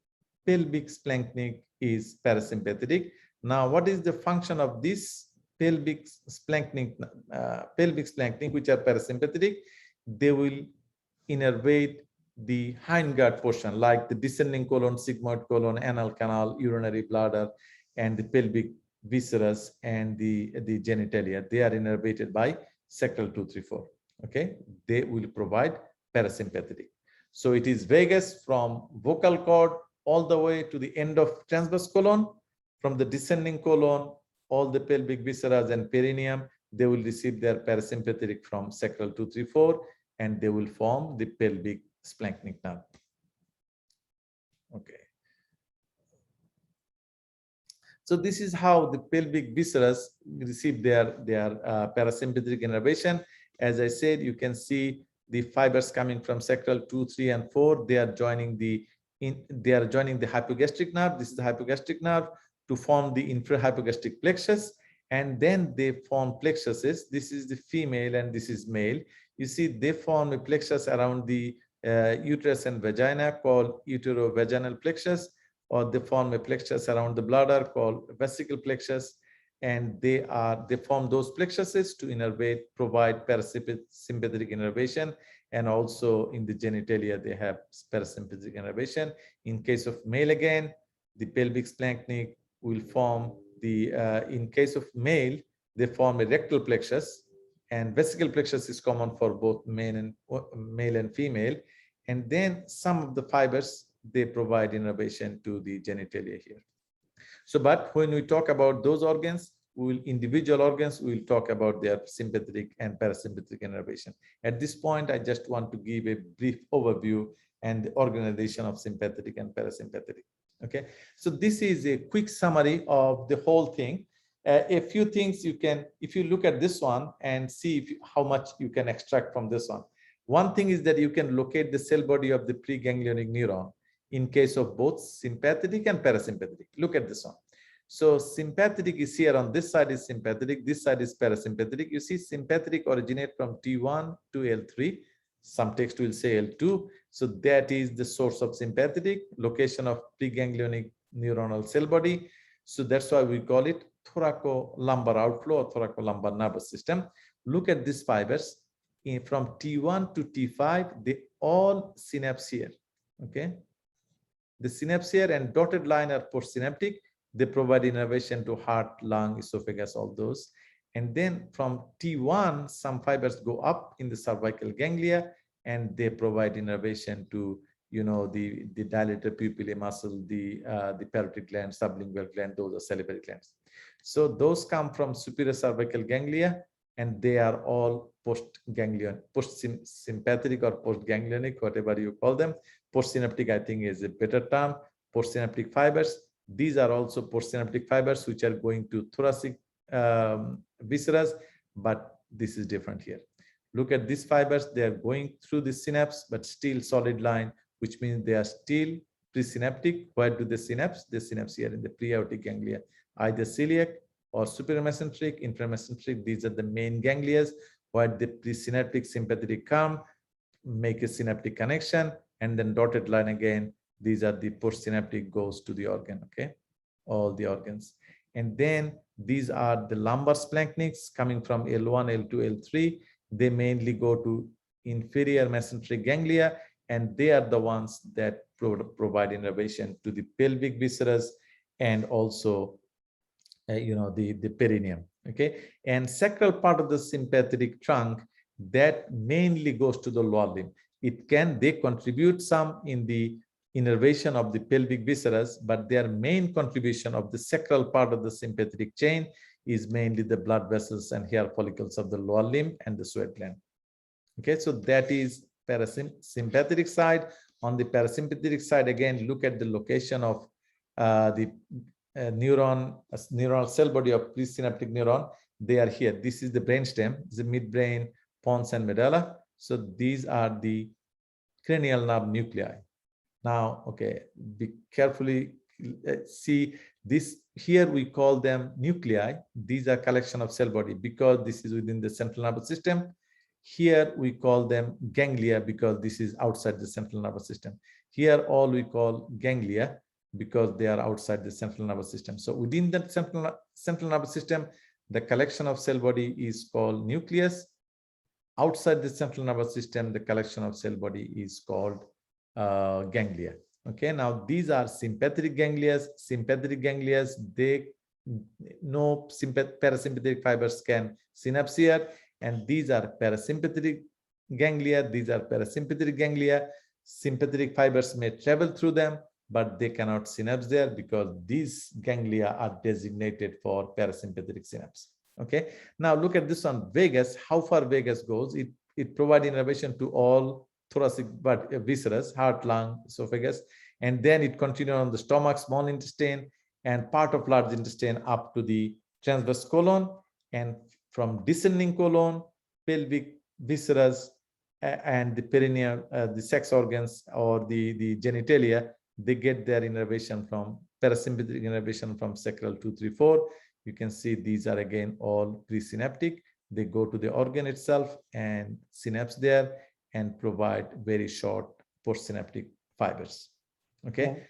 Speaker 1: pelvic splanchnic is parasympathetic. Now, what is the function of this pelvic splanchnic, which are parasympathetic? They will innervate the hindgut portion, like the descending colon, sigmoid colon, anal canal, urinary bladder, and the pelvic viscera and the genitalia. They are innervated by sacral 2, 3, 4. Okay, they will provide parasympathetic. So it is vagus from vocal cord all the way to the end of transverse colon. From the descending colon, all the pelvic viscera and perineum, they will receive their parasympathetic from sacral 2, 3, 4, and they will form the pelvic splanchnic nerve. Okay. So this is how the pelvic viscera receive their parasympathetic innervation. As I said, you can see the fibers coming from sacral 2, 3, and 4. They are joining the hypogastric nerve. This is the hypogastric nerve to form the infrahypogastric plexus, and then they form plexuses. This is the female and this is male. You see, they form a plexus around the uterus and vagina called uterovaginal plexus, or they form a plexus around the bladder called vesical plexus, and they form those plexuses to innervate, provide parasympathetic innervation, and also in the genitalia they have parasympathetic innervation. In case of male, again, the pelvic splanchnic will form the in case of male, they form a rectal plexus, and vesical plexus is common for both male and female. And then some of the fibers, they provide innervation to the genitalia here. So, but when we talk about those organs, individual organs, we will talk about their sympathetic and parasympathetic innervation. At this point, I just want to give a brief overview and the organization of sympathetic and parasympathetic. Okay, so this is a quick summary of the whole thing. A few things you can, if you look at this one and see how much you can extract from this one. One thing is that you can locate the cell body of the preganglionic neuron in case of both sympathetic and parasympathetic. Look at this one. So sympathetic is here, on this side is sympathetic, this side is parasympathetic. You see, sympathetic originate from T1 to L3. Some text will say L2. So that is the source of sympathetic, location of preganglionic neuronal cell body. So that's why we call it thoracolumbar outflow or thoracolumbar nervous system. Look at these fibers. From T1 to T5, they all synapse here. Okay. The synapse here and dotted line are postsynaptic. They provide innervation to heart, lung, esophagus, all those. And then from T1, some fibers go up in the cervical ganglia, and they provide innervation to, you know, the dilator pupillae muscle, the parotid gland, sublingual gland. Those are salivary glands. So those come from superior cervical ganglia, and they are all post-ganglion, post-sympathetic or post-ganglionic, whatever you call them. Postsynaptic, I think, is a better term. Postsynaptic fibers. These are also postsynaptic fibers which are going to thoracic viscera, but this is different here. Look at these fibers. They are going through the synapse, but still solid line, which means they are still presynaptic. Where do they synapse? They synapse here in the preaortic ganglia, either celiac or superior mesenteric, inframesenteric. These are the main ganglia where the presynaptic sympathetic come, make a synaptic connection, and then dotted line again. These are the postsynaptic goes to the organ. Okay, all the organs. And then These are the lumbar splanchnics coming from L1, L2, L3. They mainly go to inferior mesenteric ganglia, and they are the ones that provide innervation to the pelvic viscera and also the perineum. Okay, and sacral part of the sympathetic trunk that mainly goes to the lower limb. They contribute some in the innervation of the pelvic viscera, but their main contribution of the sacral part of the sympathetic chain is mainly the blood vessels and hair follicles of the lower limb and the sweat gland. Okay, so that is parasympathetic side. On the parasympathetic side, again, look at the location of the neuronal cell body of presynaptic neuron. They are here. This is the brainstem, the midbrain, pons, and medulla. So these are the cranial nerve nuclei. Now, okay, be carefully see this. Here we call them nuclei. These are collection of cell body because this is within the central nervous system. Here we call them ganglia because this is outside the central nervous system. Here all we call ganglia because they are outside the central nervous system. So within the central nervous system, the collection of cell body is called nucleus. Outside the central nervous system, the collection of cell body is called ganglia. Okay, now these are sympathetic ganglia. Sympathetic ganglia, no parasympathetic fibers can synapse here, and these are parasympathetic ganglia. These are parasympathetic ganglia. Sympathetic fibers may travel through them, but they cannot synapse there because these ganglia are designated for parasympathetic synapse. Okay, now look at this one, vagus. How far vagus goes? It provides innervation to all thoracic viscera, heart, lung, esophagus, and then it continues on the stomach, small intestine, and part of large intestine up to the transverse colon, and from descending colon, pelvic viscera, and the perineum, the sex organs or the genitalia, they get their innervation from parasympathetic innervation from sacral 2, 3, 4. You can see these are again all presynaptic. They go to the organ itself and synapse there and provide very short postsynaptic fibers. Okay,